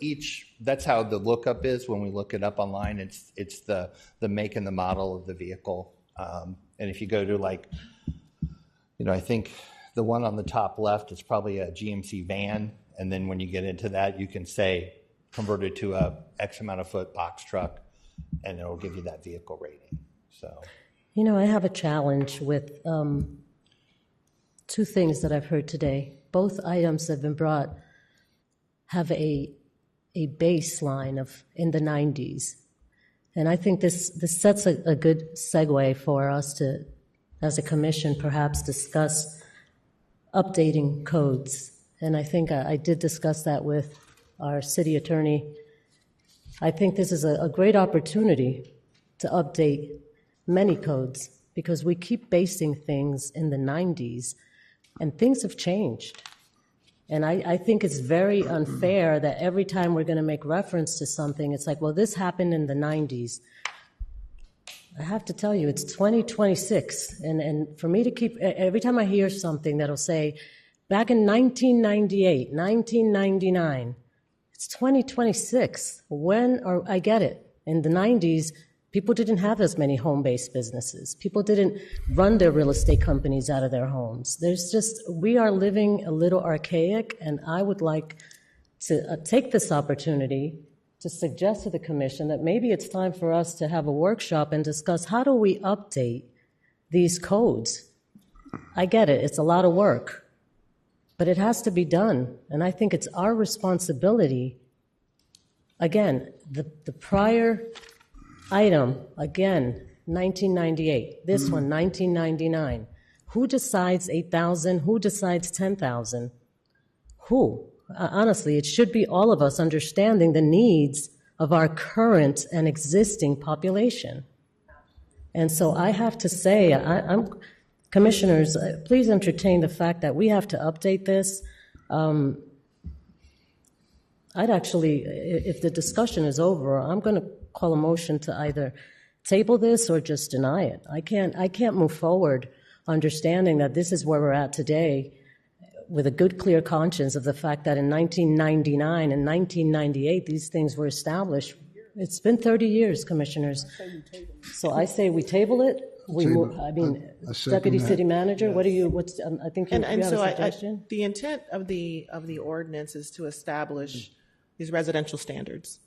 that's how the lookup is when we look it up online. It's the make and the model of the vehicle. And if you go to I think the one on the top left is probably a GMC van. And then when you get into that, you can say converted to a X amount of foot box truck, and it'll give you that vehicle rating. So, I have a challenge with two things that I've heard today. Both items that have been brought have a baseline of in the 90s. And I think this sets a good segue for us to, as a commission, perhaps discuss updating codes. And I think I did discuss that with our city attorney. I think this is a great opportunity to update many codes because we keep basing things in the 90s and things have changed. And I think it's very unfair that every time we're going to make reference to something, it's like, well, this happened in the 90s. I have to tell you, it's 2026. And for me to keep, every time I hear something that'll say, back in 1998, 1999, it's 2026. I get it. In the 90s, people didn't have as many home-based businesses. People didn't run their real estate companies out of their homes. We are living a little archaic, and I would like to take this opportunity to suggest to the commission that maybe it's time for us to have a workshop and discuss how do we update these codes. I get it, it's a lot of work, but it has to be done, and I think it's our responsibility. Again, the prior item, again, 1998. This one, 1999. Who decides 8,000? Who decides 10,000? Who? Honestly, it should be all of us understanding the needs of our current and existing population. And so I have to say, commissioners, please entertain the fact that we have to update this. I'd actually, if the discussion is over, I'm going to call a motion to either table this or just deny it. I can't move forward understanding that this is where we're at today with a good, clear conscience of the fact that in 1999 and 1998, these things were established. It's been 30 years, commissioners. So I say we table it. We move, Deputy City Manager, I think you have a suggestion? The intent of the ordinance is to establish these residential standards.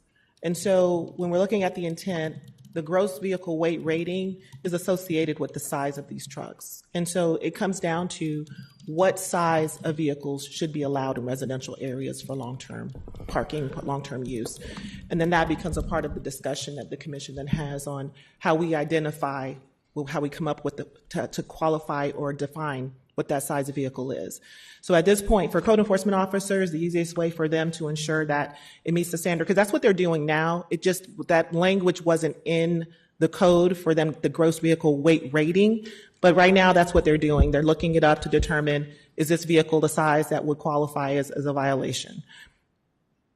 And so when we're looking at the intent, the gross vehicle weight rating is associated with the size of these trucks. And so it comes down to what size of vehicles should be allowed in residential areas for long-term parking, long-term use. And then that becomes a part of the discussion that the commission then has on how we identify, how we come up with to qualify or define what that size of vehicle is. So at this point, for code enforcement officers, the easiest way for them to ensure that it meets the standard, because that's what they're doing now. It just, that language wasn't in the code for them, the gross vehicle weight rating. But right now, that's what they're doing. They're looking it up to determine, is this vehicle the size that would qualify as a violation?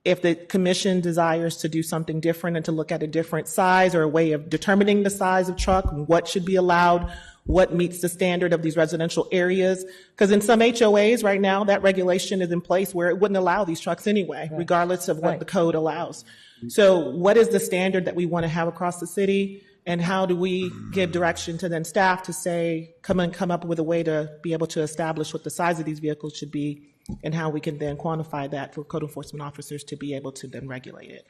If the commission desires to do something different and to look at a different size or a way of determining the size of truck, what should be allowed, what meets the standard of these residential areas, because in some HOAs right now, that regulation is in place where it wouldn't allow these trucks anyway, regardless of what the code allows. So what is the standard that we want to have across the city? And how do we give direction to then staff to say, come up with a way to be able to establish what the size of these vehicles should be and how we can then quantify that for code enforcement officers to be able to then regulate it?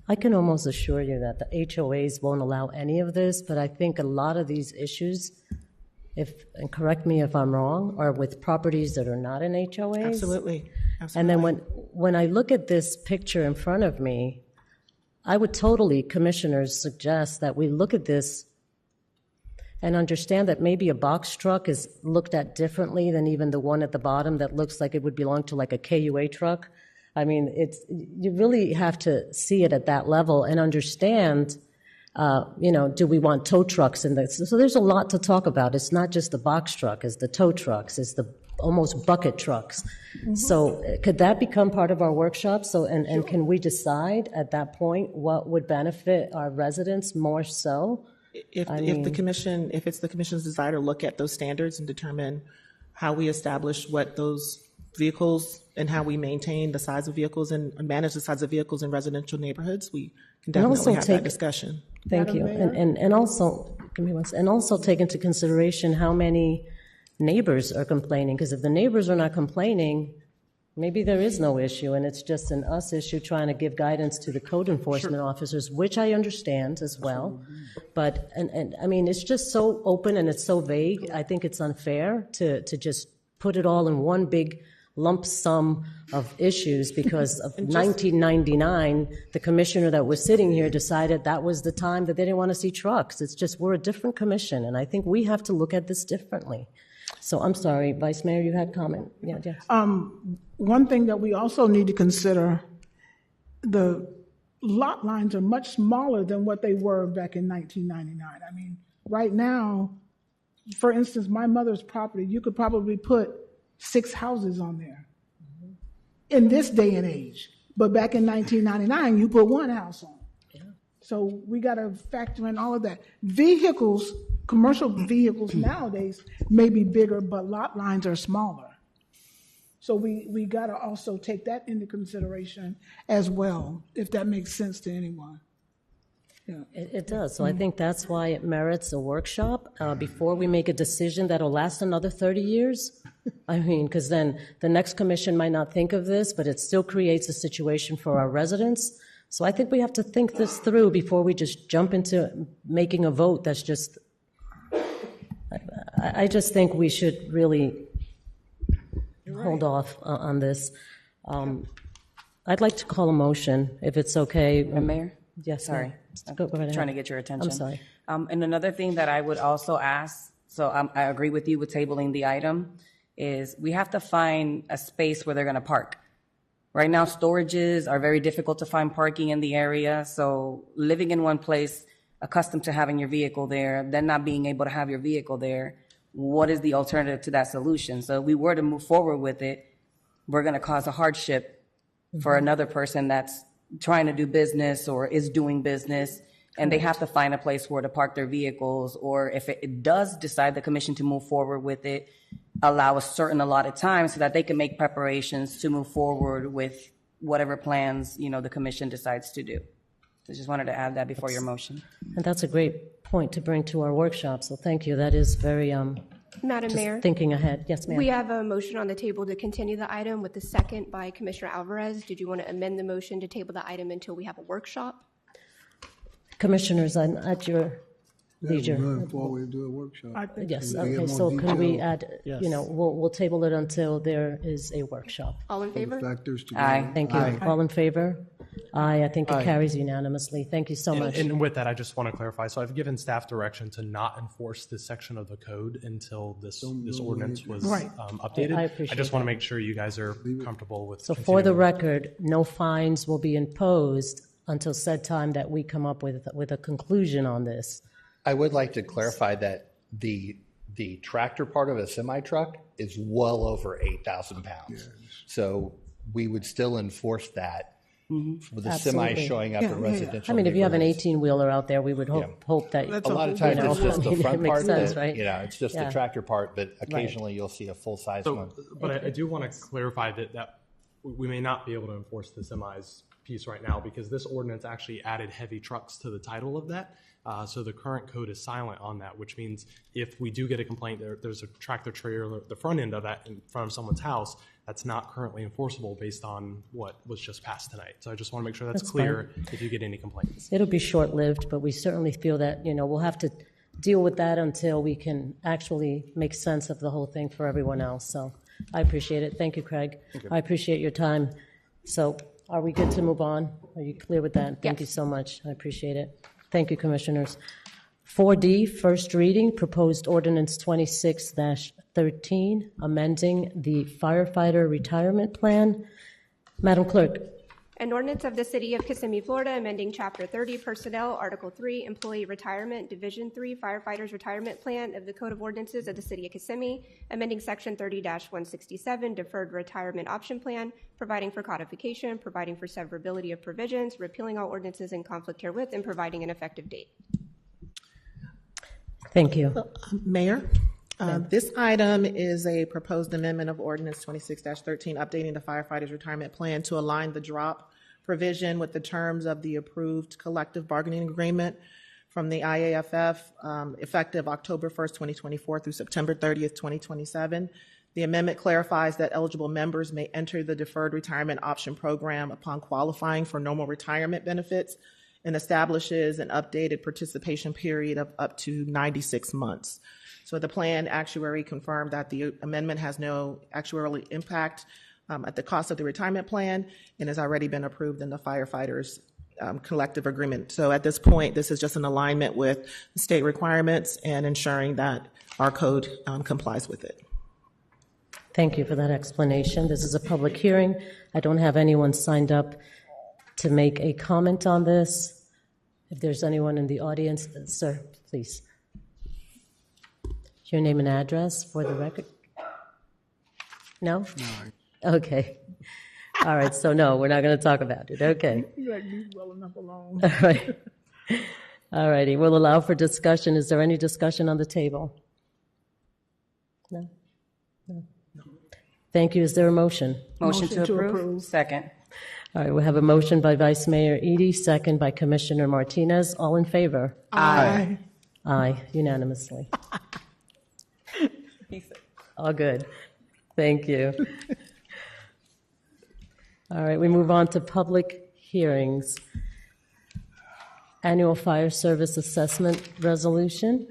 I can almost assure you that the HOAs won't allow any of this, but I think a lot of these issues, and correct me if I'm wrong, are with properties that are not in HOAs. Absolutely. And then when I look at this picture in front of me, I would totally, commissioners, suggest that we look at this and understand that maybe a box truck is looked at differently than even the one at the bottom that looks like it would belong to like a KUA truck. I mean, you really have to see it at that level and understand, do we want tow trucks in this? So there's a lot to talk about. It's not just the box truck, it's the tow trucks, it's the almost bucket trucks. Mm-hmm. So could that become part of our workshop? So, and can we decide at that point what would benefit our residents more so? If it's the commission's desire to look at those standards and determine how we establish what those vehicles and how we maintain the size of vehicles and manage the size of vehicles in residential neighborhoods, we can definitely have that discussion. Thank you. And also, give me one second. And also take into consideration how many neighbors are complaining, because if the neighbors are not complaining, maybe there is no issue, and it's just an us issue trying to give guidance to the code enforcement officers, which I understand as well. But, and I mean, it's just so open and it's so vague. I think it's unfair to just put it all in one big lump sum of issues, because of 1999, the commissioner that was sitting here decided that was the time that they didn't want to see trucks. It's just, we're a different commission, and I think we have to look at this differently. So I'm sorry, Vice Mayor, you had comment. Yeah. One thing that we also need to consider, the lot lines are much smaller than what they were back in 1999. I mean, right now, for instance, my mother's property, you could probably put 6 houses on there in this day and age. But back in 1999, you put 1 house on. Yeah. So we got to factor in all of that. Vehicles, commercial vehicles nowadays may be bigger, but lot lines are smaller. So we got to also take that into consideration as well, if that makes sense to anyone. Yeah. It does. So I think that's why it merits a workshop before we make a decision that'll last another 30 years. I mean, because then the next commission might not think of this, but it still creates a situation for our residents. So I think we have to think this through before we just jump into making a vote that's just, I just think we should really hold off on this. I'd like to call a motion, if it's okay. Mayor? Yes, sorry. Go right ahead. Trying to get your attention. I'm sorry. And another thing that I would also ask, so I agree with you with tabling the item, is we have to find a space where they're going to park. Right now, storages are very difficult to find parking in the area. So living in one place, accustomed to having your vehicle there, then not being able to have your vehicle there, what is the alternative to that solution? So if we were to move forward with it, we're going to cause a hardship for another person that's trying to do business or is doing business, and they have to find a place where to park their vehicles, or if it does decide the commission to move forward with it, allow a certain allotted time so that they can make preparations to move forward with whatever plans, the commission decides to do. So just wanted to add that before your motion. And that's a great point to bring to our workshop, so thank you. That is very, Madam Mayor, thinking ahead. Yes, ma'am. We have a motion on the table to continue the item with the second by Commissioner Alvarez. Did you want to amend the motion to table the item until we have a workshop? Commissioners, I'm at your leisure. Moving forward, do a workshop. Yes, We can get okay, more so can we detail. add, we'll table it until there is a workshop. All in favor? Factors together. Aye. Thank you. All in favor? Aye, I think it carries unanimously. Thank you so much. And with that, I just want to clarify. So I've given staff direction to not enforce this section of the code until this ordinance was updated. I appreciate I just want to that. make sure you guys are comfortable with. So for the record, no fines will be imposed until said time that we come up with a conclusion on this. I would like to clarify that the tractor part of a semi-truck is well over 8,000 pounds. So we would still enforce that with a semi Absolutely. showing up in residential I mean, if you have an neighborhoods. 18-wheeler out there, we would hope that, A lot of times it's just the front it makes part, sense, that, right? it's just the Yeah. tractor part, but occasionally you'll see a full-size one. But I do want to clarify that we may not be able to enforce the semis piece right now because this ordinance actually added heavy trucks to the title of that. So the current code is silent on that, which means if we do get a complaint, there's a tractor trailer at the front end of that in front of someone's house, that's not currently enforceable based on what was just passed tonight. So I just want to make sure that's clear if you get any complaints. It'll be short-lived, but we certainly feel that, we'll have to deal with that until we can actually make sense of the whole thing for everyone else. So I appreciate it. Thank you, Craig. I appreciate your time. So are we good to move on? Are you clear with that? Thank you so much. I appreciate it. Thank you, Commissioners. 4D, first reading, proposed ordinance 26-13, amending the firefighter retirement plan. Madam Clerk. An ordinance of the City of Kissimmee, Florida, amending Chapter 30 Personnel, Article 3 Employee Retirement, Division 3 Firefighters Retirement Plan of the Code of Ordinances of the City of Kissimmee, amending Section 30-167 Deferred Retirement Option Plan, providing for codification, providing for severability of provisions, repealing all ordinances in conflict herewith, and providing an effective date. Thank you. Mayor, this item is a proposed amendment of ordinance 26-13, updating the firefighters retirement plan to align the drop provision with the terms of the approved collective bargaining agreement from the IAFF, effective October 1st, 2024 through September 30th, 2027. The amendment clarifies that eligible members may enter the deferred retirement option program upon qualifying for normal retirement benefits and establishes an updated participation period of up to 96 months. So the plan actuary confirmed that the amendment has no actuarial impact at the cost of the retirement plan and has already been approved in the firefighters collective agreement. So at this point, this is just an alignment with state requirements and ensuring that our code complies with it. Thank you for that explanation. This is a public hearing. I don't have anyone signed up to make a comment on this. If there's anyone in the audience, sir, please. Your name and address for the record? No? Okay. All right, so no, we're not going to talk about it. Okay. You let me well enough alone. All right. All righty. We'll allow for discussion. Is there any discussion on the table? No? No. Thank you. Is there a motion? Motion to approve. Second. All right, we have a motion by Vice Mayor Edie, second by Commissioner Martinez. All in favor? Aye. Aye, unanimously. All good. Thank you. All right, we move on to public hearings. Annual Fire Service Assessment Resolution.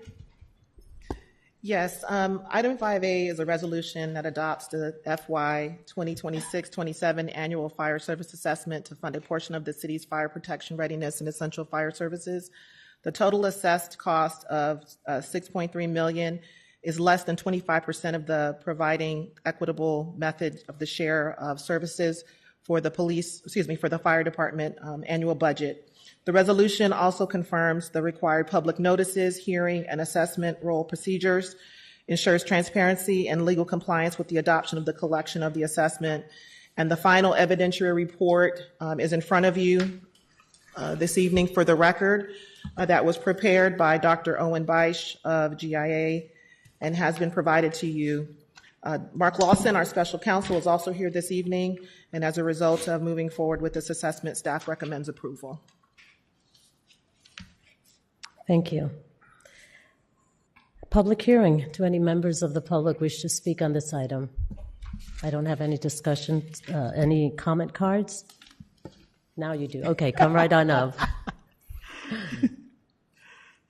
Yes, item 5A is a resolution that adopts the FY 2026-27 annual fire service assessment to fund a portion of the city's fire protection readiness and essential fire services. The total assessed cost of $6.3 million is less than 25% of the providing equitable method of the share of services for the for the fire department annual budget. The resolution also confirms the required public notices, hearing, and assessment role procedures, ensures transparency and legal compliance with the adoption of the collection of the assessment, and the final evidentiary report is in front of you this evening for the record. That was prepared by Dr. Owen Beisch of GIA and has been provided to you. Mark Lawson, our special counsel, is also here this evening, and as a result of moving forward with this assessment, staff recommends approval. Thank you. Public hearing. Do any members of the public wish to speak on this item? I don't have any discussion, any comment cards? Now you do. Okay, come right on up.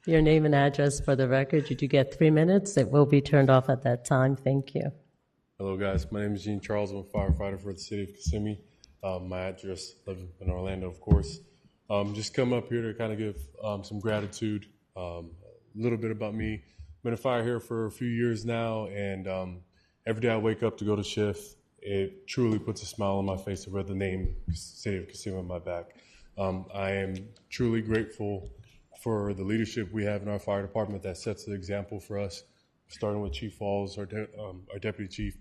Your name and address for the record. You do get 3 minutes. It will be turned off at that time. Thank you. Hello, guys. My name is Gene Charles. I'm a firefighter for the city of Kissimmee. My address, live in Orlando, of course. Just come up here to kind of give some gratitude. A little bit about me. Been a fire here for a few years now, and every day I wake up to go to shift, it truly puts a smile on my face to read the name City of Kissimmee on my back. I am truly grateful for the leadership we have in our fire department that sets the example for us, starting with Chief Falls, our Deputy Chief,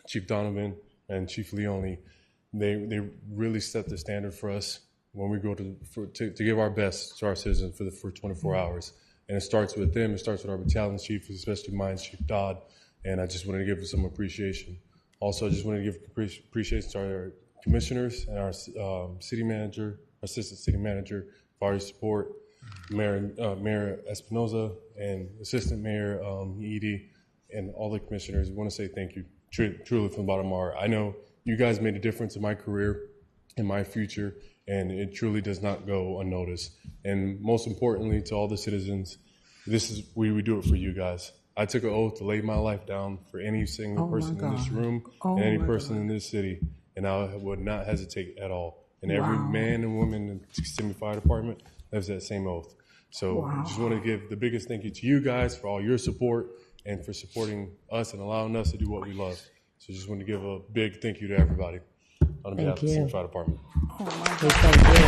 Chief Donovan, and Chief Leone. They really set the standard for us when we go to give our best to our citizens for 24 hours. And it starts with them. It starts with our battalion chief, especially mine, Chief Dodd. And I just wanted to give them some appreciation. Also, I just wanted to give appreciation to our commissioners and our city manager, assistant city manager, fire support, Mayor Espinoza, and Assistant Mayor Edie, and all the commissioners. I want to say thank you, truly from the bottom of my heart. I know you guys made a difference in my career, in my future, and it truly does not go unnoticed. And most importantly, to all the citizens, we do it for you guys. I took an oath to lay my life down for any single person in this room and any person in this city, and I would not hesitate at all. And every man and woman in the Kissimmee Fire Department lives that same oath. So I just want to give the biggest thank you to you guys for all your support and for supporting us and allowing us to do what we love. So I just want to give a big thank you to everybody on behalf of the Kissimmee Fire Department. Thank you.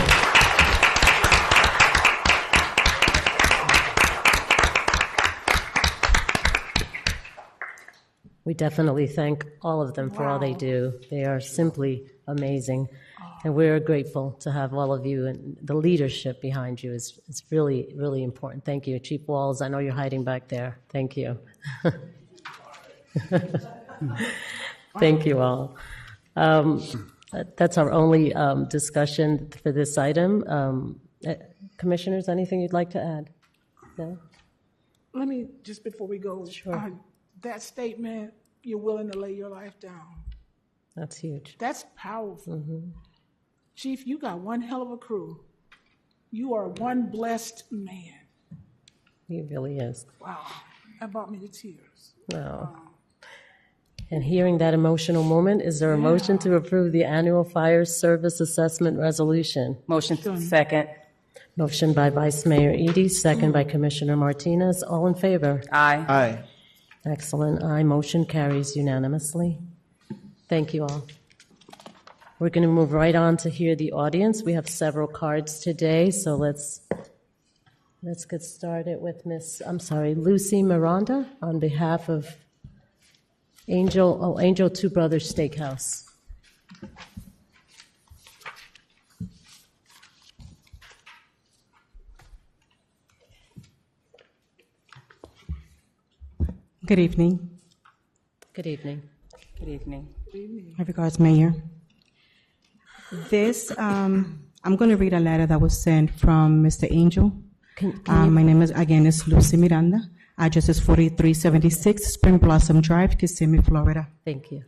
We definitely thank all of them for all they do. They are simply amazing. And we're grateful to have all of you, and the leadership behind you is really, really important. Thank you. Chief Walls, I know you're hiding back there. Thank you. Thank you all. That's our only discussion for this item. Commissioners, anything you'd like to add? No? Let me, just before we go, that statement, you're willing to lay your life down. That's huge. That's powerful. Mm-hmm. Chief, you got one hell of a crew. You are one blessed man. He really is. Wow. That brought me to tears. Wow. And hearing that emotional moment, is there a motion to approve the annual fire service assessment resolution? Motion second. Motion by Vice Mayor Edie, second by Commissioner Martinez. All in favor? Aye. Aye. Excellent. Aye. Motion carries unanimously. Thank you all. We're going to move right on to hear the audience. We have several cards today, so let's get started with Lucy Miranda on behalf of Angel Two Brothers Steakhouse. Good evening. Good evening. Good evening. My regards, Mayor. I'm going to read a letter that was sent from Mr. Angel. My name is Lucy Miranda. Address is 4376 Spring Blossom Drive, Kissimmee, Florida. Thank you.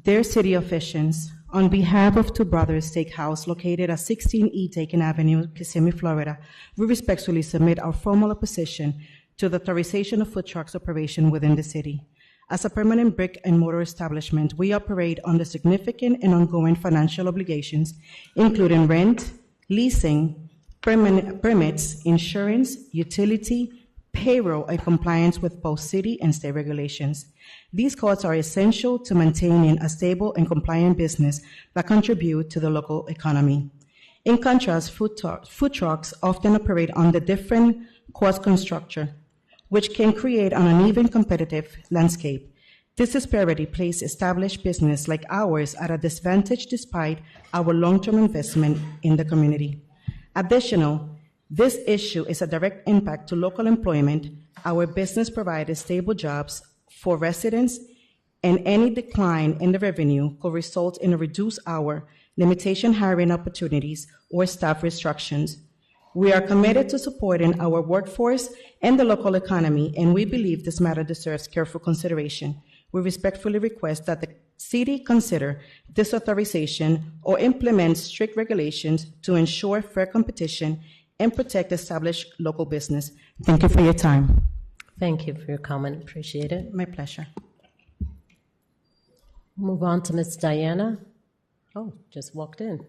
Dear city officials, on behalf of Two Brothers Steakhouse, located at 16E Dakin Avenue, Kissimmee, Florida, we respectfully submit our formal opposition to the authorization of food trucks operation within the city. As a permanent brick and mortar establishment, we operate under significant and ongoing financial obligations, including rent, leasing, permits, insurance, utility, payroll, and compliance with both city and state regulations. These costs are essential to maintaining a stable and compliant business that contribute to the local economy. In contrast, food trucks often operate under different cost structure, which can create an uneven competitive landscape. This disparity places established business like ours at a disadvantage despite our long-term investment in the community. Additional, this issue is a direct impact to local employment. Our business provides stable jobs for residents, and any decline in the revenue could result in a reduced hour, limitation hiring opportunities, or staff restrictions. We are committed to supporting our workforce and the local economy, and we believe this matter deserves careful consideration. We respectfully request that the city consider this authorization or implement strict regulations to ensure fair competition and protect established local business. Thank you for your time. Thank you for your comment. Appreciate it. My pleasure. Move on to Ms. Diana. Oh, just walked in.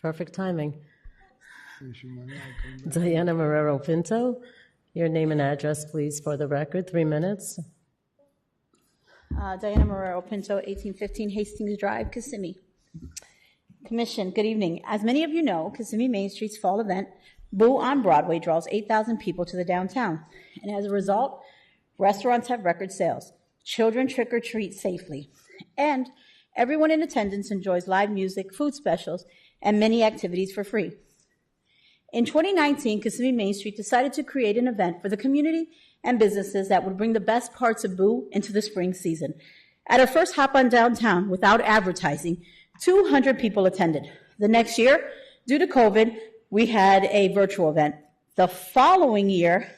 Perfect timing. Diana Marrero Pinto, your name and address, please, for the record. 3 minutes. Diana Marrero Pinto, 1815 Hastings Drive, Kissimmee. Commission, good evening. As many of you know, Kissimmee Main Street's fall event, Boo on Broadway, draws 8,000 people to the downtown. And as a result, restaurants have record sales. Children trick-or-treat safely. And everyone in attendance enjoys live music, food specials, and many activities for free. In 2019, Kissimmee Main Street decided to create an event for the community and businesses that would bring the best parts of Boo into the spring season. At our first Hop on Downtown, without advertising, 200 people attended. The next year, due to COVID, we had a virtual event. The following year,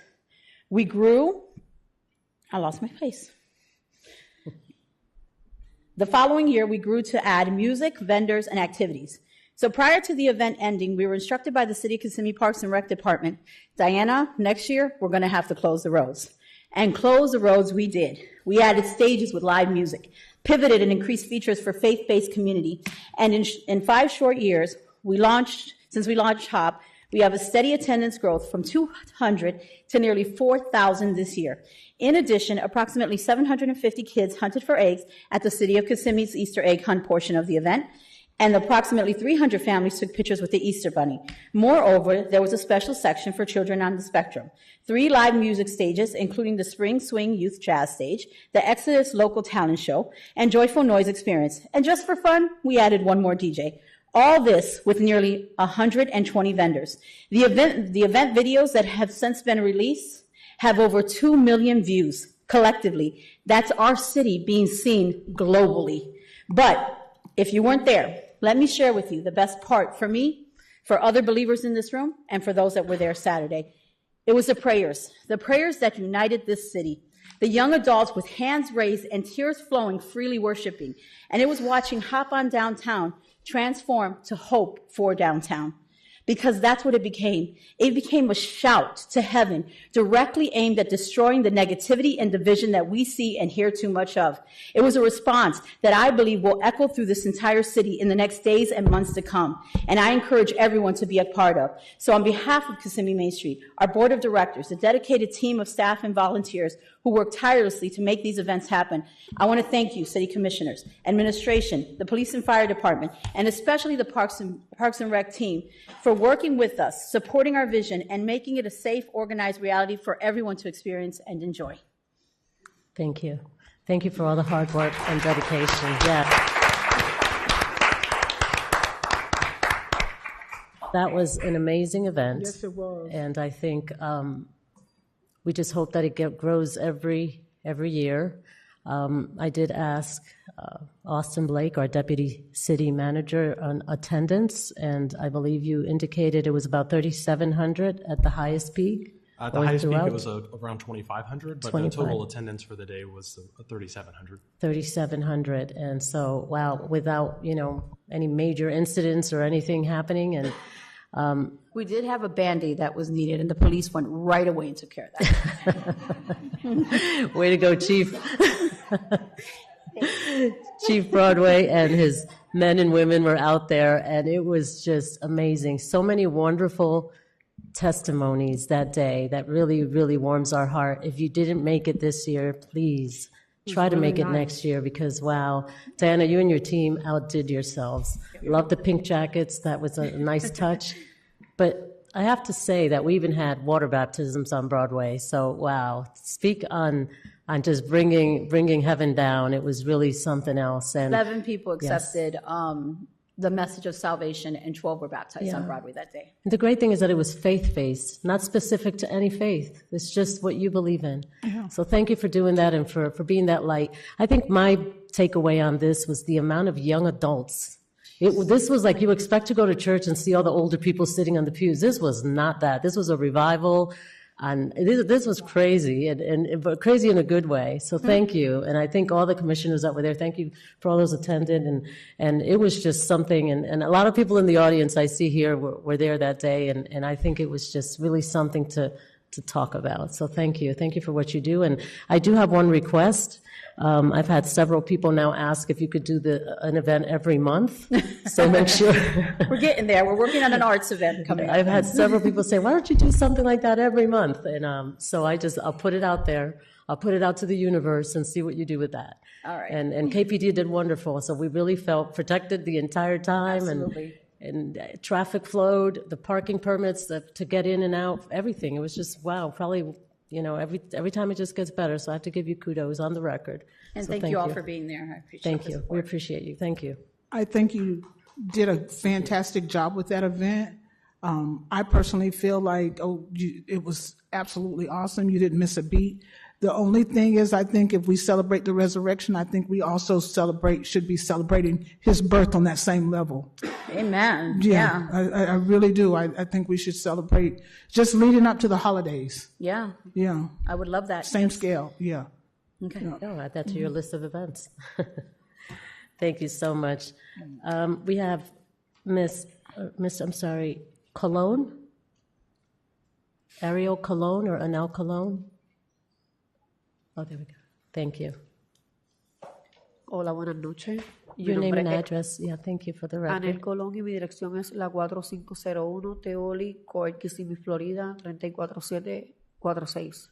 we grew. I lost my place. The following year, we grew to add music, vendors, and activities. So prior to the event ending, we were instructed by the City of Kissimmee Parks and Rec Department, Diana, next year, we're going to have to close the roads. And close the roads we did. We added stages with live music, pivoted and increased features for faith-based community. And in 5 short years, since we launched HOP, we have a steady attendance growth from 200 to nearly 4,000 this year. In addition, approximately 750 kids hunted for eggs at the City of Kissimmee's Easter egg hunt portion of the event, and approximately 300 families took pictures with the Easter Bunny. Moreover, there was a special section for children on the spectrum. 3 live music stages, including the Spring Swing Youth Jazz Stage, the Exodus Local Talent Show, and Joyful Noise Experience. And just for fun, we added one more DJ. All this with nearly 120 vendors. The event videos that have since been released have over 2 million views collectively. That's our city being seen globally. But if you weren't there, let me share with you the best part for me, for other believers in this room, and for those that were there Saturday. It was the prayers that united this city. The young adults with hands raised and tears flowing, freely worshiping. And it was watching Hop on Downtown transform to hope for downtown. Because that's what it became. It became a shout to heaven, directly aimed at destroying the negativity and division that we see and hear too much of. It was a response that I believe will echo through this entire city in the next days and months to come. And I encourage everyone to be a part of. So on behalf of Kissimmee Main Street, our board of directors, a dedicated team of staff and volunteers who work tirelessly to make these events happen, I want to thank you, city commissioners, administration, the police and fire department, and especially the Parks and Rec team for working with us, supporting our vision, and making it a safe, organized reality for everyone to experience and enjoy. Thank you. Thank you for all the hard work and dedication. Yes. That was an amazing event. Yes, it was. And I think we just hope that it grows every year. I did ask Austin Blake, our deputy city manager, on attendance, and I believe you indicated it was about 3,700 at the highest peak. At the highest peak, it was around 2,500, but the total attendance for the day was 3,700. 3,700, and so, wow, without, any major incidents or anything happening, and we did have a Band-Aid that was needed, and the police went right away and took care of that. Way to go, Chief. Chief Broadway and his men and women were out there, and it was just amazing. So many wonderful testimonies that day that really, really warms our heart. If you didn't make it this year, please try to make it next year, because, wow, Diana, you and your team outdid yourselves. Love the pink jackets. That was a nice touch. But I have to say that we even had water baptisms on Broadway. So, wow, speak on just bringing heaven down. It was really something else. And 11 people accepted the message of salvation, and 12 were baptized on Broadway that day. The great thing is that it was faith-based, not specific to any faith. It's just what you believe in. Yeah. So thank you for doing that and for being that light. I think my takeaway on this was the amount of young adults. This was like you expect to go to church and see all the older people sitting on the pews. This was not that. This was a revival. And this was crazy, but crazy in a good way. So thank you. And I think all the commissioners that were there, thank you for all those attended. And it was just something, and a lot of people in the audience I see here were there that day, and I think it was just really something to talk about. So thank you. Thank you for what you do. And I do have one request. I've had several people now ask if you could do an event every month. So make sure. We're getting there. We're working on an arts event coming up. I've had several people say, why don't you do something like that every month? And so I'll put it out there. I'll put it out to the universe and see what you do with that. All right. And KPD did wonderful. So we really felt protected the entire time. Absolutely. And traffic flowed, the parking permits to get in and out, everything. It was just, wow, probably, every time it just gets better. So I have to give you kudos on the record. And So thank you all for being there. I appreciate Thank the you. support. We appreciate you. Thank you. I think you did a fantastic job with that event. I personally feel like, it was absolutely awesome. You didn't miss a beat. The only thing is, I think if we celebrate the resurrection, I think we also should be celebrating his birth on that same level. Amen. Yeah. I really do. I think we should celebrate just leading up to the holidays. Yeah. Yeah. I would love that. Same scale. Yeah. Okay. No, add that to your list of events. Thank you so much. We have Miss, Colon? Ariel Colon or Anel Colon? Oh, there we go. Thank you. Hola, buenas noches. Your name and address. Yeah, thank you for the record. Anel Colón y mi dirección es la 4501 Teoli Court, Kissimmee, Florida, 34746.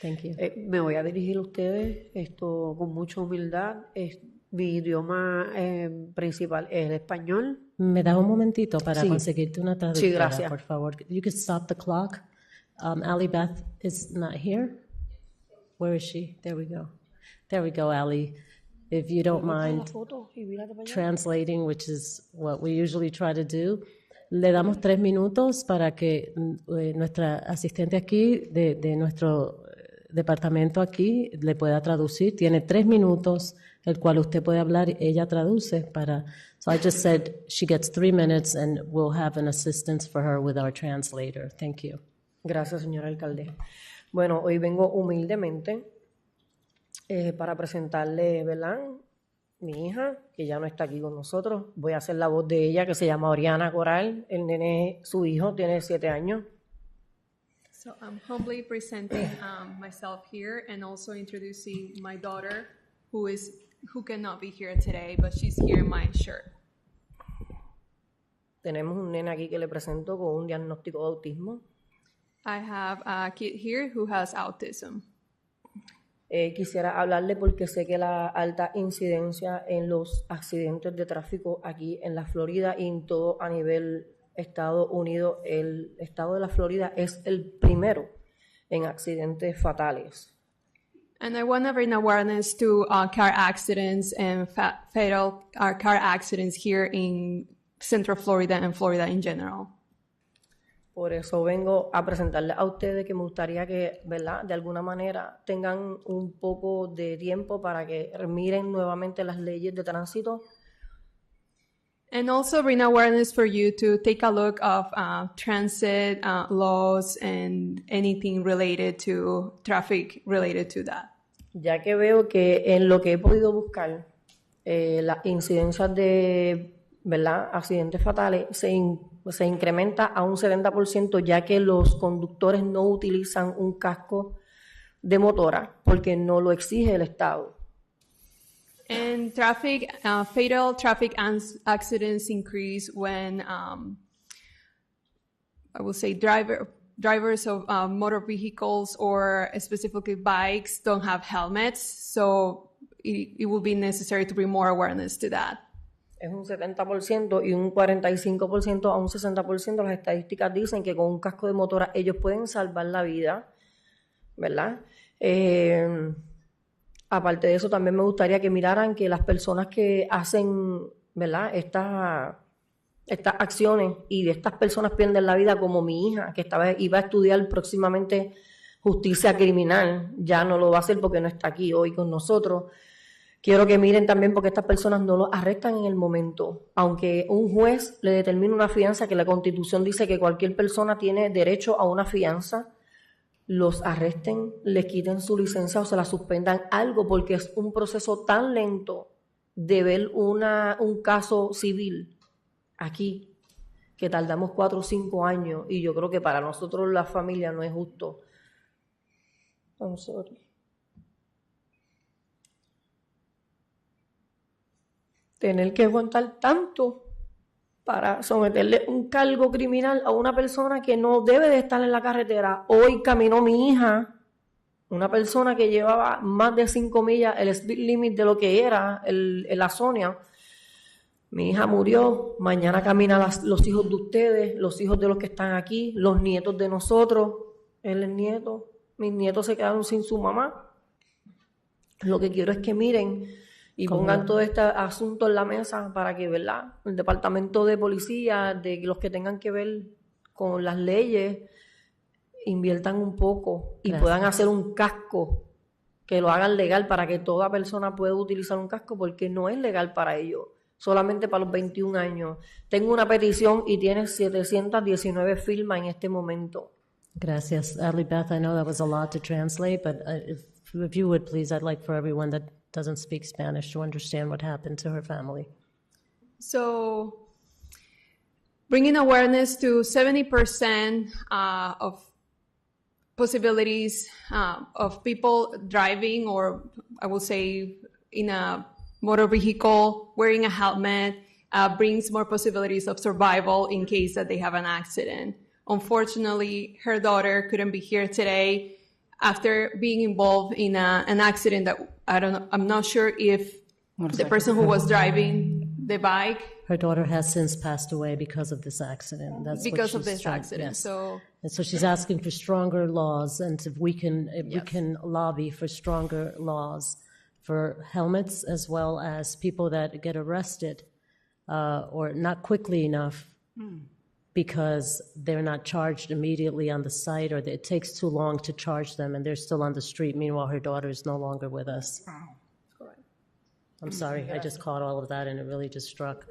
Thank you. Me voy a dirigir a ustedes con mucha humildad. Mi idioma principal es el español. ¿Me da un momentito para Sí. conseguirte una traductora, Sí, gracias. por favor? You could stop the clock. Ali Beth is not here. Where is she? There we go. There we go, Ali. If you don't mind translating, which is what we usually try to do, le damos 3 minutos para que nuestra asistente aquí, de nuestro departamento aquí, le pueda traducir. Tiene 3 minutos, el cual usted puede hablar y ella traduce para... So I just said she gets 3 minutes and we'll have an assistance for her with our translator. Thank you. Gracias, señora alcalde. Bueno, hoy vengo humildemente para presentarle, ¿verdad?, mi hija, que ya no está aquí con nosotros. Voy a hacer la voz de ella, que se llama Oriana Coral. El nene, su hijo, tiene 7 años. So I'm humbly presenting myself here and also introducing my daughter, who cannot be here today, but she's here in my shirt. Tenemos un nene aquí que le presento con un diagnóstico de autismo. I have a kid here who has autism. Quisiera hablarle porque sé que la alta incidencia en los accidentes de tráfico aquí en la Florida y en todo a nivel Estados Unidos, el estado de la Florida es el primero en accidentes fatales. And I want to bring awareness to car accidents and fatal car accidents here in Central Florida and Florida in general. Por eso vengo a presentarle a ustedes que me gustaría que, ¿verdad?, de alguna manera tengan un poco de tiempo para que miren nuevamente las leyes de tránsito. And also bring awareness for you to take a look of transit laws and anything related to traffic related to that. Ya que veo que en lo que he podido buscar, las incidencias de, ¿verdad?, accidentes fatales se incrementa a un 70%, ya que los conductores no utilizan un casco de motora porque no lo exige el Estado. And fatal traffic accidents increase when I will say drivers of motor vehicles or specifically bikes don't have helmets, so it will be necessary to bring more awareness to that. Es un 70% y un 45% a un 60%. Las estadísticas dicen que con un casco de motora ellos pueden salvar la vida, ¿verdad? Aparte de eso, también me gustaría que miraran que las personas que hacen, ¿verdad?, estas acciones y estas personas pierden la vida, como mi hija, que iba a estudiar próximamente justicia criminal, ya no lo va a hacer porque no está aquí hoy con nosotros. Quiero que miren también porque estas personas no los arrestan en el momento. Aunque un juez le determine una fianza, que la Constitución dice que cualquier persona tiene derecho a una fianza, los arresten, les quiten su licencia o se la suspendan algo, porque es un proceso tan lento de ver un caso civil aquí, que tardamos 4 o 5 años, y yo creo que para nosotros la familia no es justo. I'm sorry. Tener que aguantar tanto para someterle un cargo criminal a una persona que no debe de estar en la carretera. Hoy caminó mi hija, una persona que llevaba más de 5 millas, el speed limit de lo que era la Sonia. Mi hija murió, mañana caminan los hijos de ustedes, los hijos de los que están aquí, los nietos de nosotros. Él es nieto, mis nietos se quedaron sin su mamá. Lo que quiero es que miren y pongan todo este asunto en la mesa para que, ¿verdad?, el departamento de policía, de los que tengan que ver con las leyes, inviertan un poco y puedan hacer un casco, que lo hagan legal para que toda persona pueda utilizar un casco, porque no es legal para ellos, solamente para los 21 años. Tengo una petición y tiene 719 firmas en este momento. Gracias. Ali Beth, I know that was a lot to translate, but if you would please, I'd like for everyone that doesn't speak Spanish to understand what happened to her family. So, bringing awareness to 70% of possibilities of people driving, or I will say in a motor vehicle, wearing a helmet, brings more possibilities of survival in case that they have an accident. Unfortunately, her daughter couldn't be here today after being involved in an accident that I'm not sure if the person who was driving the bike. Her daughter has since passed away because of this accident. That's because what of this accident. Yes. So, and so she's asking for stronger laws, and if we can lobby for stronger laws for helmets, as well as people that get arrested or not quickly enough because they're not charged immediately on the site, or it takes too long to charge them and they're still on the street. Meanwhile, her daughter is no longer with us. I'm sorry, I just caught all of that and it really just struck.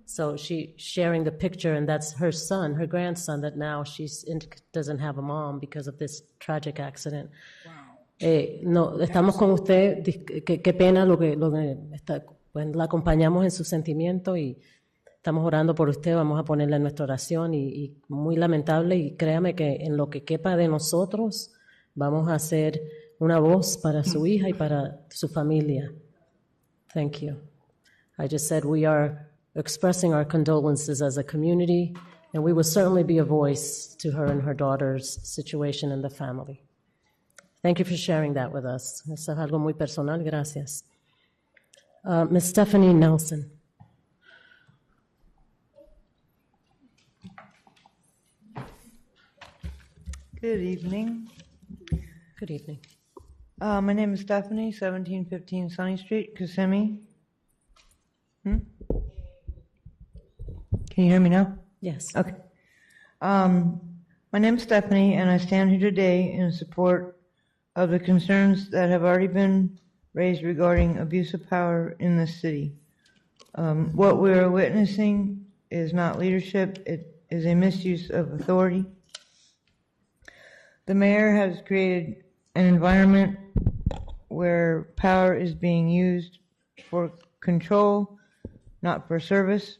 So she's sharing the picture, and that's her son, her grandson, that now doesn't have a mom because of this tragic accident. No, estamos con usted, qué pena lo que está, pues, la acompañamos en su sentimiento y estamos orando por usted, vamos a ponerle en nuestra oración y muy lamentable, y créame que en lo que quepa de nosotros vamos a hacer una voz para su hija y para su familia. Thank you. I just said we are expressing our condolences as a community, and we will certainly be a voice to her and her daughter's situation and the family. Thank you for sharing that with us. Eso es algo muy personal, gracias. Ms. Stephanie Nelson. Good evening. Good evening. My name is Stephanie, 1715 Sunny Street, Kissimmee. Can you hear me now? Yes. Okay. My name is Stephanie, and I stand here today in support of the concerns that have already been raised regarding abuse of power in the city. What we are witnessing is not leadership, it is a misuse of authority. The mayor has created an environment where power is being used for control, not for service.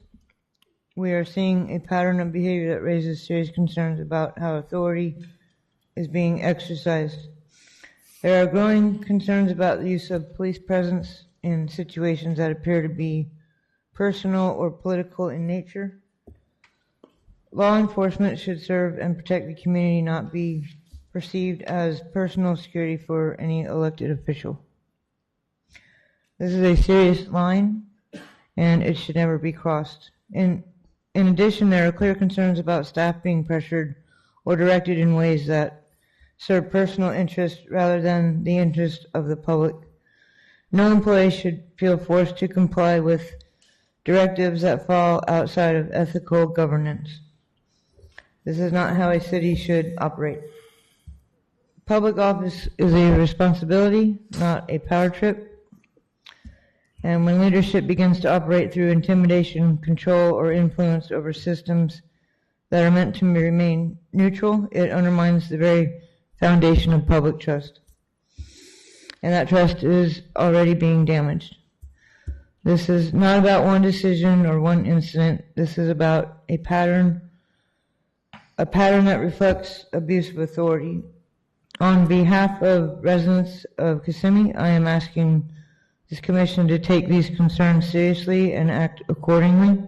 We are seeing a pattern of behavior that raises serious concerns about how authority is being exercised. There are growing concerns about the use of police presence in situations that appear to be personal or political in nature. Law enforcement should serve and protect the community, not be perceived as personal security for any elected official. This is a serious line, and it should never be crossed. In addition, there are clear concerns about staff being pressured or directed in ways that serve personal interest rather than the interest of the public. No employee should feel forced to comply with directives that fall outside of ethical governance. This is not how a city should operate. Public office is a responsibility, not a power trip. And when leadership begins to operate through intimidation, control, or influence over systems that are meant to remain neutral, it undermines the very foundation of public trust. And that trust is already being damaged. This is not about one decision or one incident. This is about a pattern that reflects abuse of authority. On behalf of residents of Kissimmee, I am asking this commission to take these concerns seriously and act accordingly.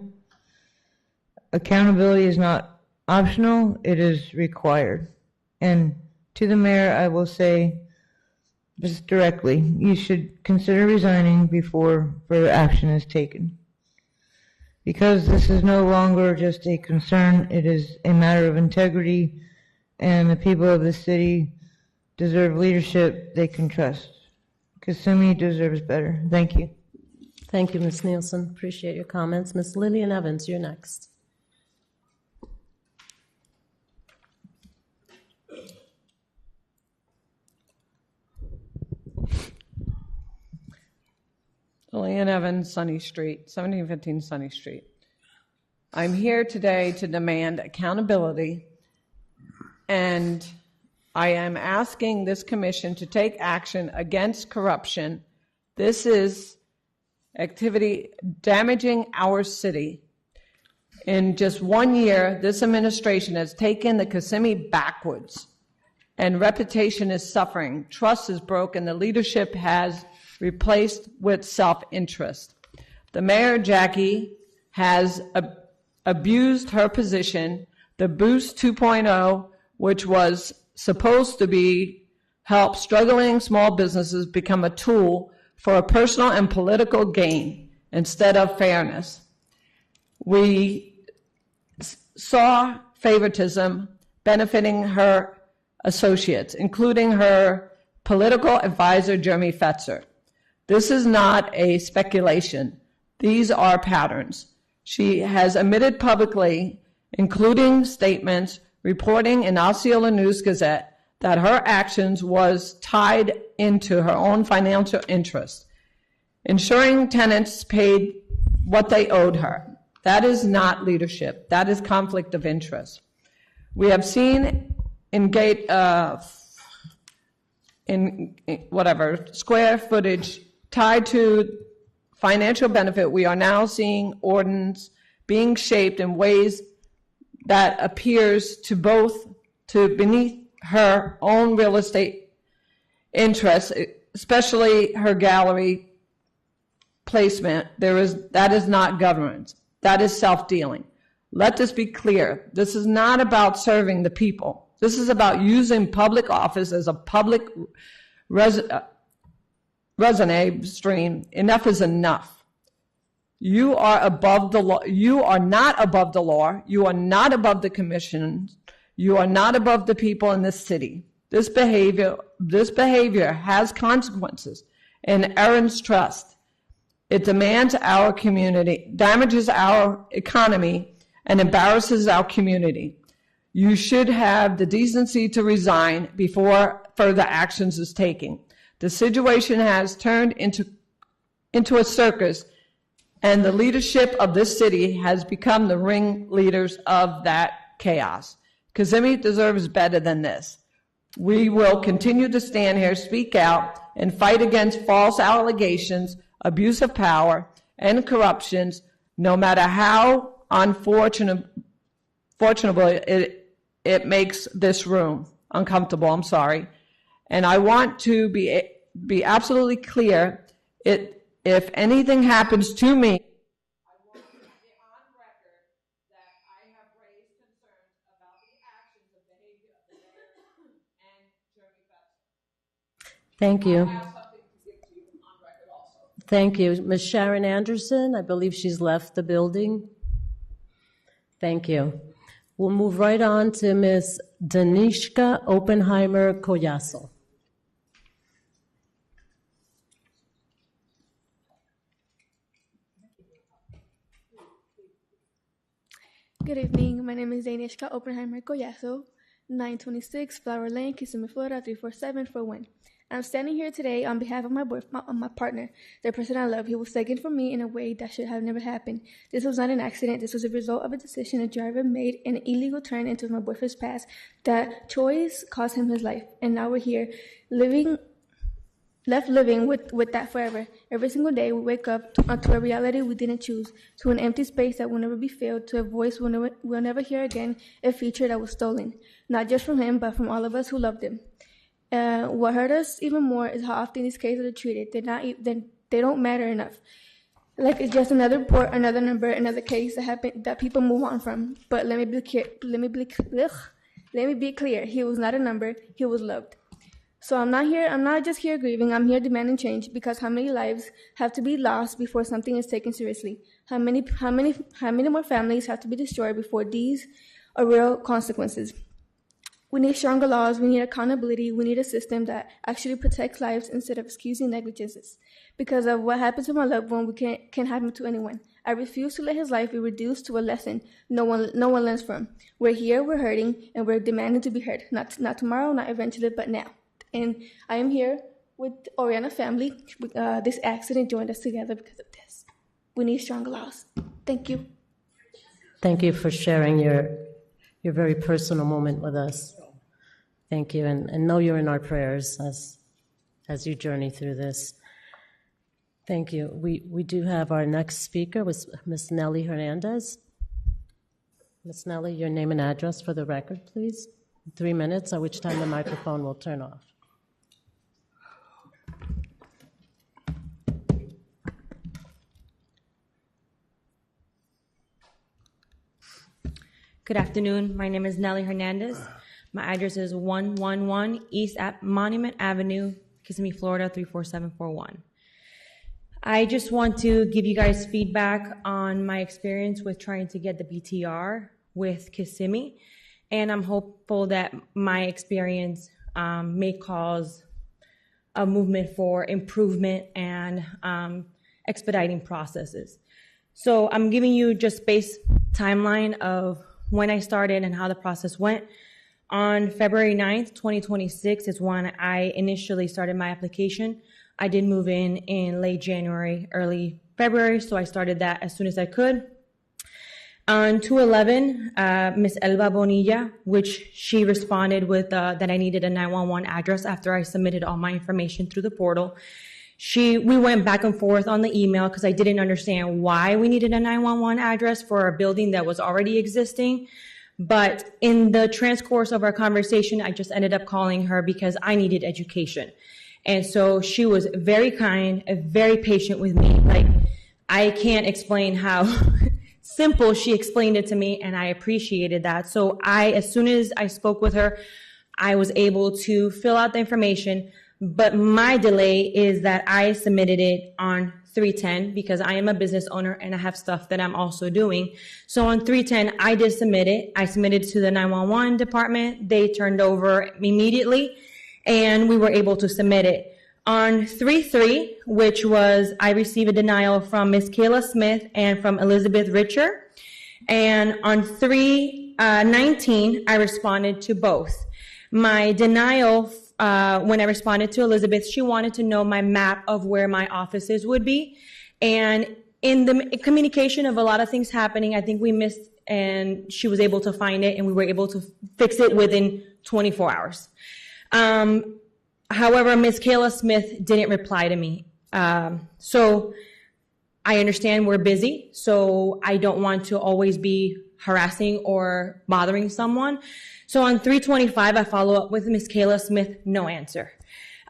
Accountability is not optional, it is required. And to the mayor, I will say, just directly, you should consider resigning before further action is taken. Because this is no longer just a concern, it is a matter of integrity, and the people of the city deserve leadership they can trust. Kissimmee deserves better. Thank you. Thank you, Ms. Nielsen. Appreciate your comments. Ms. Lillian Evans, you're next. Lillian Evans, Sunny Street, 1715 Sunny Street. I'm here today to demand accountability, and I am asking this commission to take action against corruption. This is activity damaging our city. In just 1 year, this administration has taken the Kissimmee backwards, and reputation is suffering. Trust is broken. The leadership has replaced with self-interest. The mayor, Jackie, has abused her position. The Boost 2.0, which was supposed to be help struggling small businesses become a tool for a personal and political gain instead of fairness. We saw favoritism benefiting her associates, including her political advisor, Jeremy Fetzer. This is not a speculation. These are patterns. She has admitted publicly, including statements reporting in Osceola News Gazette, that her actions was tied into her own financial interest, ensuring tenants paid what they owed her. That is not leadership. That is conflict of interest. We have seen in square footage tied to financial benefit. We are now seeing ordinance being shaped in ways that appears to beneath her own real estate interests, especially her gallery placement. That is not governance. That is self-dealing. Let this be clear. This is not about serving the people. This is about using public office as a public resume stream. Enough is enough. You are above the law. You are not above the law. You are not above the commission. You are not above the people in this city. This behavior has consequences and earns trust. It demands our community, damages our economy, and embarrasses our community. You should have the decency to resign before further actions is taken. The situation has turned into a circus, and the leadership of this city has become the ringleaders of that chaos. Kissimmee deserves better than this. We will continue to stand here, speak out, and fight against false allegations, abuse of power, and corruptions, no matter how unfortunate it makes this room uncomfortable. I'm sorry. And I want to be absolutely clear. If anything happens to me, I want to get on record that I have raised concerns about the actions and behavior of the mayor and Jeremy Fetzer. Thank you. I have something to give to you on record also. Thank you. Ms. Sharon Anderson, I believe she's left the building. Thank you. We'll move right on to Ms. Danishka Oppenheimer-Collazo. Good evening. My name is Danishka Oppenheimer Collazo, 926 Flower Lane, Kissimmee, Florida, 34741. I'm standing here today on behalf of my partner, the person I love. He was taken from me in a way that should have never happened. This was not an accident. This was a result of a decision a driver made, an illegal turn into my boyfriend's past. That choice cost him his life, and now we're here, living with that forever. Every single day we wake up to a reality we didn't choose, to an empty space that will never be filled, to a voice we'll never hear again, a future that was stolen, not just from him, but from all of us who loved him. What hurt us even more is how often these cases are treated. They don't matter enough. Like it's just another report, another number, another case that people move on from. But let me be clear. He was not a number. He was loved. So I'm not just here grieving, I'm here demanding change, because how many lives have to be lost before something is taken seriously? How many more families have to be destroyed before these are real consequences? We need stronger laws, we need accountability, we need a system that actually protects lives instead of excusing negligences. Because of what happened to my loved one, we can't happen to anyone. I refuse to let his life be reduced to a lesson no one learns from. We're here, we're hurting, and we're demanding to be heard. Not tomorrow, not eventually, but now. And I am here with Oriana family. This accident joined us together because of this. We need stronger laws. Thank you. Thank you for sharing your very personal moment with us. Thank you, and know you're in our prayers as you journey through this. Thank you. We do have our next speaker was Ms. Nelly Hernandez. Ms. Nelly, your name and address for the record, please. 3 minutes, at which time the microphone will turn off. Good afternoon. My name is Nelly Hernandez. My address is 111 East Monument Avenue, Kissimmee, Florida, 34741. I just want to give you guys feedback on my experience with trying to get the BTR with Kissimmee, and I'm hopeful that my experience may cause a movement for improvement and expediting processes. So I'm giving you just base timeline of when I started and how the process went. On February 9th, 2026 is when I initially started my application. I did move in late January, early February, so I started that as soon as I could. On 2/11, Ms. Elba Bonilla, which she responded with that I needed a 911 address after I submitted all my information through the portal. We went back and forth on the email because I didn't understand why we needed a 911 address for a building that was already existing. But in the transcourse of our conversation, I just ended up calling her because I needed education. And so she was very kind and very patient with me. Like, I can't explain how simple she explained it to me, and I appreciated that. So as soon as I spoke with her, I was able to fill out the information. But my delay is that I submitted it on 3/10 because I am a business owner and I have stuff that I'm also doing. So on 3/10, I did submit it. I submitted to the 911 department. They turned over immediately, and we were able to submit it. On 3/3, which was, I received a denial from Ms. Kayla Smith and from Elizabeth Richer. And on 3/19, I responded to both. My denial, when I responded to Elizabeth, she wanted to know my map of where my offices would be. And in the communication of a lot of things happening, I think we missed, and she was able to find it, and we were able to fix it within 24 hours. However, Ms. Kayla Smith didn't reply to me. So I understand we're busy, so I don't want to always be harassing or bothering someone. So on 3/25, I follow up with Ms. Kayla Smith, no answer.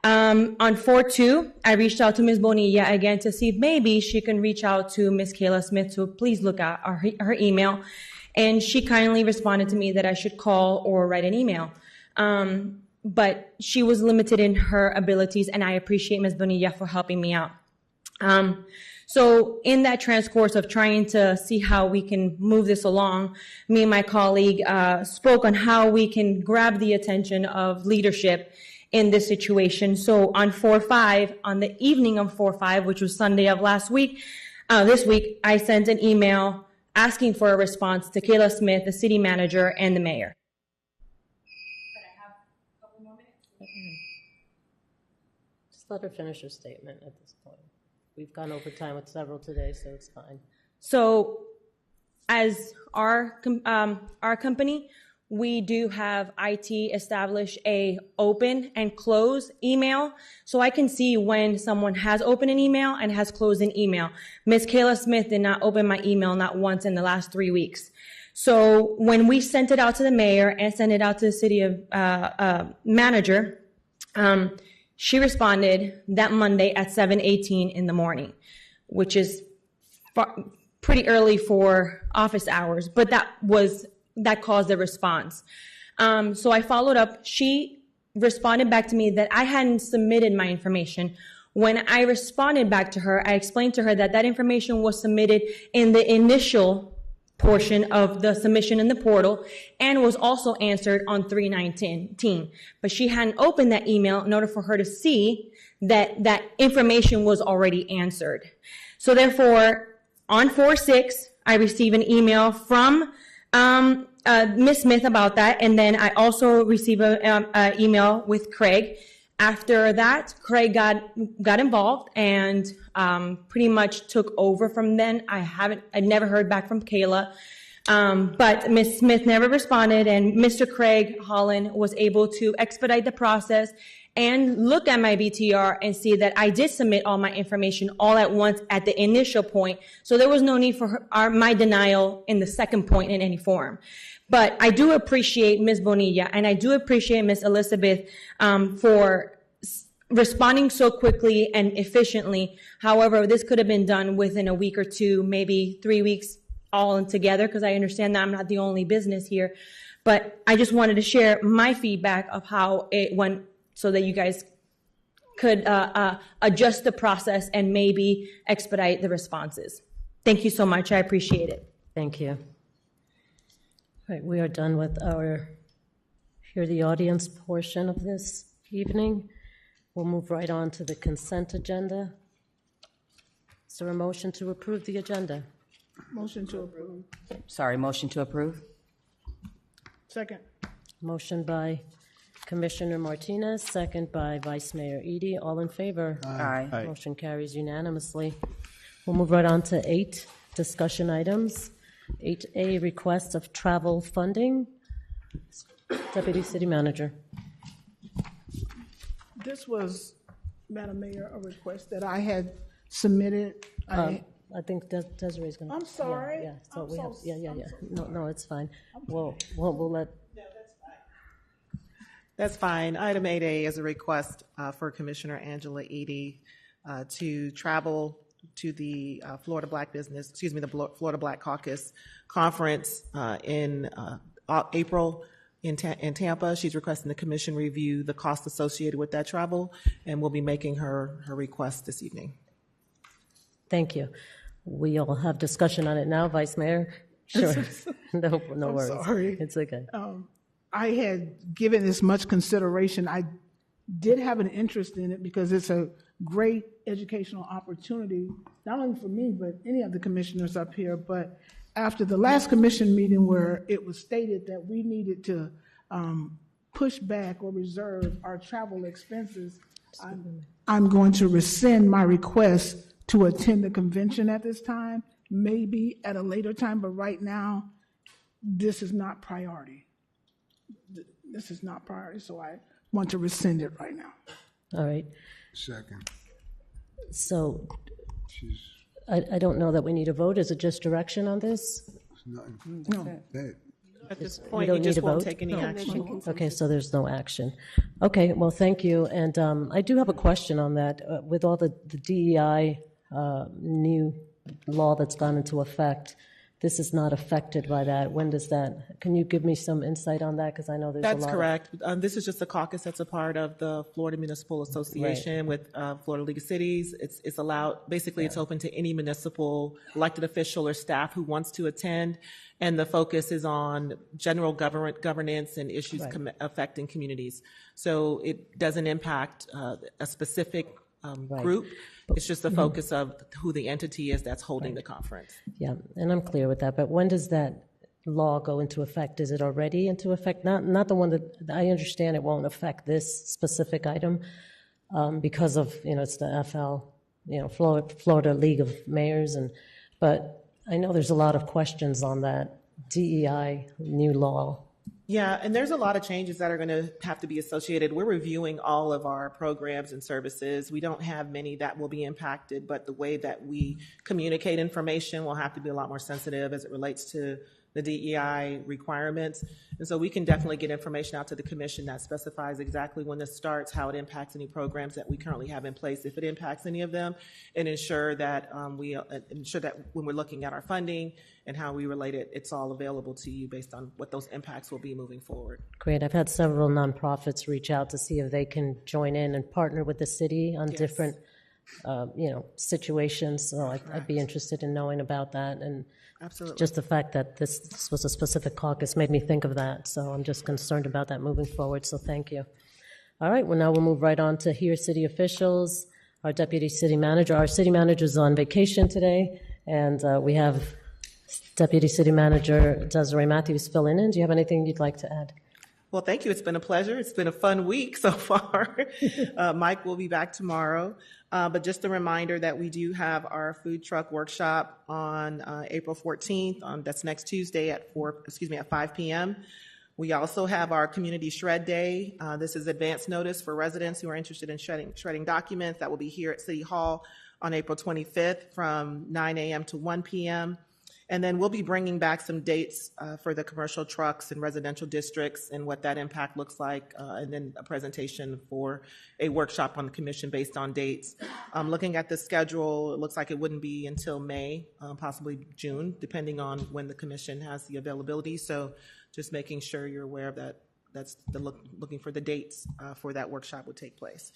On 4/2, I reached out to Ms. Bonilla again to see if maybe she can reach out to Ms. Kayla Smith to please look at her email. And she kindly responded to me that I should call or write an email. But she was limited in her abilities, and I appreciate Ms. Bonilla for helping me out. So in that transcourse of trying to see how we can move this along, me and my colleague spoke on how we can grab the attention of leadership in this situation. So on 4/5, on the evening of 4/5, which was Sunday of this week, I sent an email asking for a response to Kayla Smith, the city manager, and the mayor. Just let her finish her statement at this point. We've gone over time with several today, so it's fine. So as our company, we do have IT establish a open and close email, so I can see when someone has opened an email and has closed an email. Ms. Kayla Smith did not open my email not once in the last 3 weeks. So when we sent it out to the mayor and sent it out to the city of manager, she responded that Monday at 7:18 in the morning, which is pretty early for office hours, but that caused the response. So I followed up. She responded back to me that I hadn't submitted my information. When I responded back to her, I explained to her that that information was submitted in the initial portion of the submission in the portal and was also answered on 3/19. But she hadn't opened that email in order for her to see that that information was already answered. So therefore, on 4/6, I received an email from Ms. Smith about that, and then I also received an email with Craig. After that, Craig got involved and pretty much took over from then. I never heard back from Kayla, but Ms. Smith never responded, and Mr. Craig Holland was able to expedite the process and look at my BTR and see that I did submit all my information all at once at the initial point. So there was no need for my denial in the second point in any form. But I do appreciate Ms. Bonilla and I do appreciate Ms. Elizabeth for responding so quickly and efficiently. However, this could have been done within a week or two, maybe 3 weeks all together, because I understand that I'm not the only business here. But I just wanted to share my feedback of how it went so that you guys could adjust the process and maybe expedite the responses. Thank you so much. I appreciate it. Thank you. All right, we are done with our hear the audience portion of this evening. We'll move right on to the consent agenda. Is there a motion to approve the agenda? Motion to approve. Sorry, motion to approve? Second. Motion by Commissioner Martinez, second by Vice Mayor Edie. All in favor? Aye. Aye. Motion carries unanimously. We'll move right on to 8 discussion items. 8A, requests of travel funding. Deputy City Manager. This was, Madam Mayor, a request that I had submitted. I think Desiree's going to. I'm sorry. Yeah, so I'm we so have. Yeah. sorry. No, it's fine. We'll let. That's fine. Item 8A is a request for Commissioner Angela Edie to travel to the Florida Black Caucus Conference in April in Tampa. She's requesting the commission review the cost associated with that travel, and we'll be making her request this evening. Thank you. We all have discussion on it now, Vice Mayor. Sure. No worries. Sorry. It's okay. I had given this much consideration. I did have an interest in it because it's a great educational opportunity, not only for me, but any of the commissioners up here. But after the last commission meeting where it was stated that we needed to push back or reserve our travel expenses, I'm going to rescind my request to attend the convention at this time, maybe at a later time, but right now, this is not priority. This is not priority, so I want to rescind it right now. All right. Second. So I don't know that we need a vote. Is it just direction on this? No. At this We point, don't you just need a won't vote? take any action. Okay, so there's no action. Okay, well, thank you. And I do have a question on that. With all the DEI new law that's gone into effect, this is not affected by that. When does that, can you give me some insight on that? Because I know there's a lot. That's correct. This is just a caucus that's a part of the Florida Municipal Association with Florida League of Cities. It's allowed, basically it's open to any municipal elected official or staff who wants to attend. And the focus is on general governance and issues affecting communities. So it doesn't impact a specific group. It's just the focus of who the entity is that's holding the conference. Yeah, and I'm clear with that. But when does that law go into effect? Is it already into effect? Not the one that I understand it won't affect this specific item. because of, it's the FL, Florida League of Mayors, but I know there's a lot of questions on that DEI new law. Yeah, and there's a lot of changes that are going to have to be associated. We're reviewing all of our programs and services. We don't have many that will be impacted, but the way that we communicate information will have to be a lot more sensitive as it relates to the DEI requirements. And so we can definitely get information out to the commission that specifies exactly when this starts, how it impacts any programs that we currently have in place, if it impacts any of them, and ensure that when we're looking at our funding and how we relate it, it's all available to you based on what those impacts will be moving forward. Great. I've had several nonprofits reach out to see if they can join in and partner with the city on different situations. So I'd be interested in knowing about that. And absolutely, just the fact that this was a specific caucus made me think of that. So I'm just concerned about that moving forward. So thank you. All right. Well, now we'll move right on to hear city officials. Our deputy city manager. Our city manager is on vacation today, and we have Deputy City Manager Desiree Matthews filling in. Do you have anything you'd like to add? Well, thank you. It's been a pleasure. It's been a fun week so far. Mike will be back tomorrow. But just a reminder that we do have our food truck workshop on April 14th. That's next Tuesday at 5 p.m. We also have our Community Shred Day. This is advance notice for residents who are interested in shredding documents. That will be here at City Hall on April 25th from 9 a.m. to 1 p.m. And then we'll be bringing back some dates for the commercial trucks and residential districts and what that impact looks like, and then a presentation for a workshop on the commission based on dates. Looking at the schedule, it looks like it wouldn't be until May, possibly June, depending on when the commission has the availability. So just making sure you're aware of that. That's looking for the dates for that workshop would take place.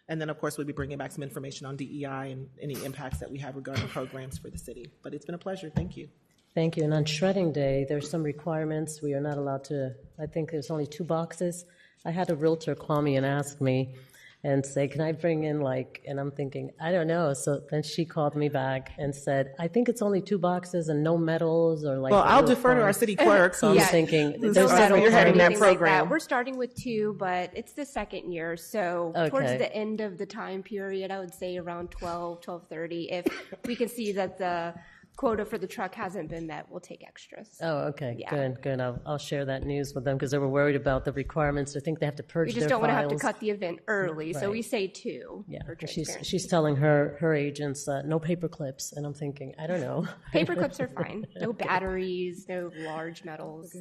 And then, of course, we'll be bringing back some information on DEI and any impacts that we have regarding programs for the city. But it's been a pleasure. Thank you. Thank you. And on Shredding Day, there's some requirements. We are not allowed to, I think there's only 2 boxes. I had a realtor call me and ask me and say, can I bring in and I'm thinking, I don't know. So then she called me back and said, I think it's only 2 boxes and no medals or Well, I'll defer to our city clerk. So I'm thinking, there's you're having that program. Like that. We're starting with 2, but it's the second year. So towards the end of the time period, I would say around 12:30, if we can see that the quota for the truck hasn't been met, we'll take extras. Oh, okay. Yeah. Good. I'll share that news with them because they were worried about the requirements. I think they have to purge We their just don't want to have to files. cut the event early, so Right. we say 2. Yeah, for she's transparency. telling her agents no paper clips, and I'm thinking, I don't know. Paper clips are fine. No batteries, no large metals.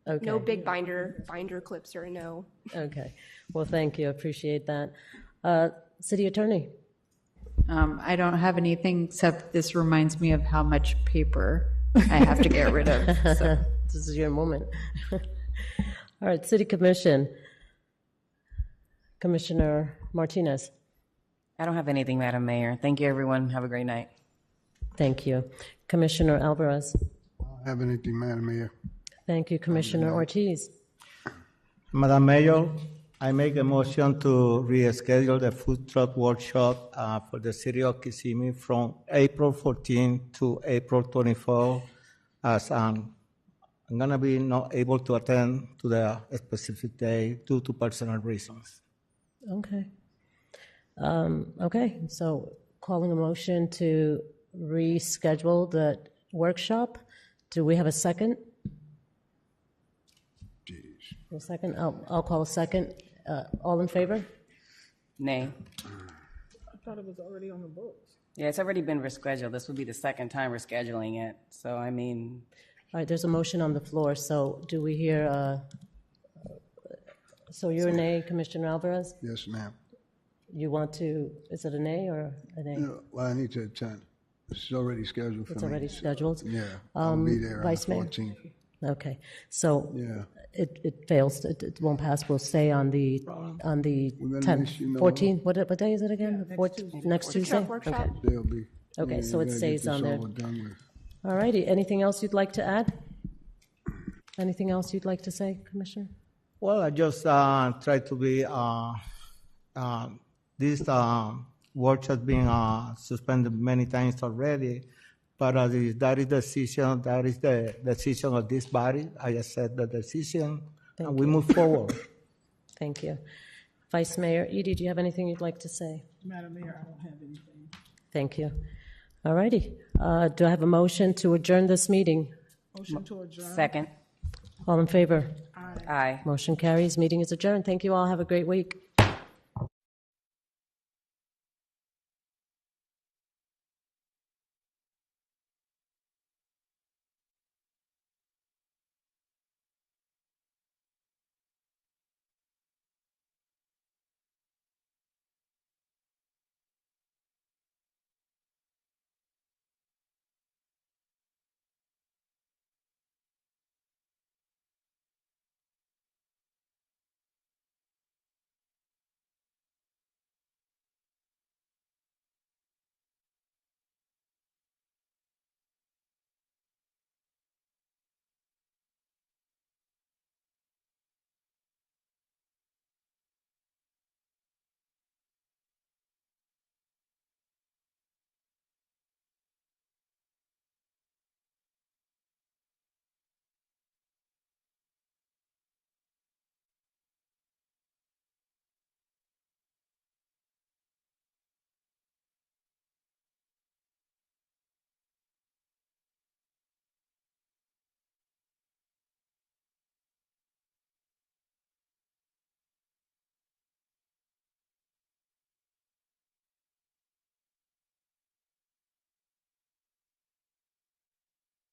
Okay. No big binder clips or no. Okay. Well, thank you. Appreciate that. City Attorney. I don't have anything except this reminds me of how much paper I have to get rid of. So. This is your moment. All right, City Commission. Commissioner Martinez. I don't have anything, Madam Mayor. Thank you, everyone. Have a great night. Thank you. Commissioner Alvarez. I don't have anything, Madam Mayor. Thank you. Commissioner Ortiz. Madam Mayor, I make a motion to reschedule the food truck workshop for the city of Kissimmee from April 14 to April 24, as I'm going to be not able to attend to the specific day due to personal reasons. Okay. Okay, so calling a motion to reschedule the workshop. Do we have a second? A second? I'll call a second. All in favor? Nay. I thought it was already on the books. Yeah, it's already been rescheduled. This will be the second time we're scheduling it. So, I mean... All right, there's a motion on the floor, so do we hear... So you're a nay, Commissioner Alvarez? Yes, ma'am. You want to... Is it a nay or a nay? No, well, I need to attend. It's already scheduled for me. It's already scheduled? Yeah, I'll be there on the Vice Mayor? 14th. Okay, so Yeah. it fails, it won't pass, we'll stay on the We're gonna 10th, let you know. 14th, what day is it again? Next Tuesday? Workshop. They'll be. Okay, so we it gotta stays get this on there. over done with. All righty, anything else you'd like to add? Anything else you'd like to say, Commissioner? Well, I just try to be, this work has been suspended many times already, but that is the decision of this body. I accept the decision, and we move forward. Thank you. Vice Mayor Edie, do you have anything you'd like to say? Madam Mayor, I don't have anything. Thank you. All righty. Do I have a motion to adjourn this meeting? Motion to adjourn. Second. All in favor? Aye. Motion carries. Meeting is adjourned. Thank you all. Have a great week.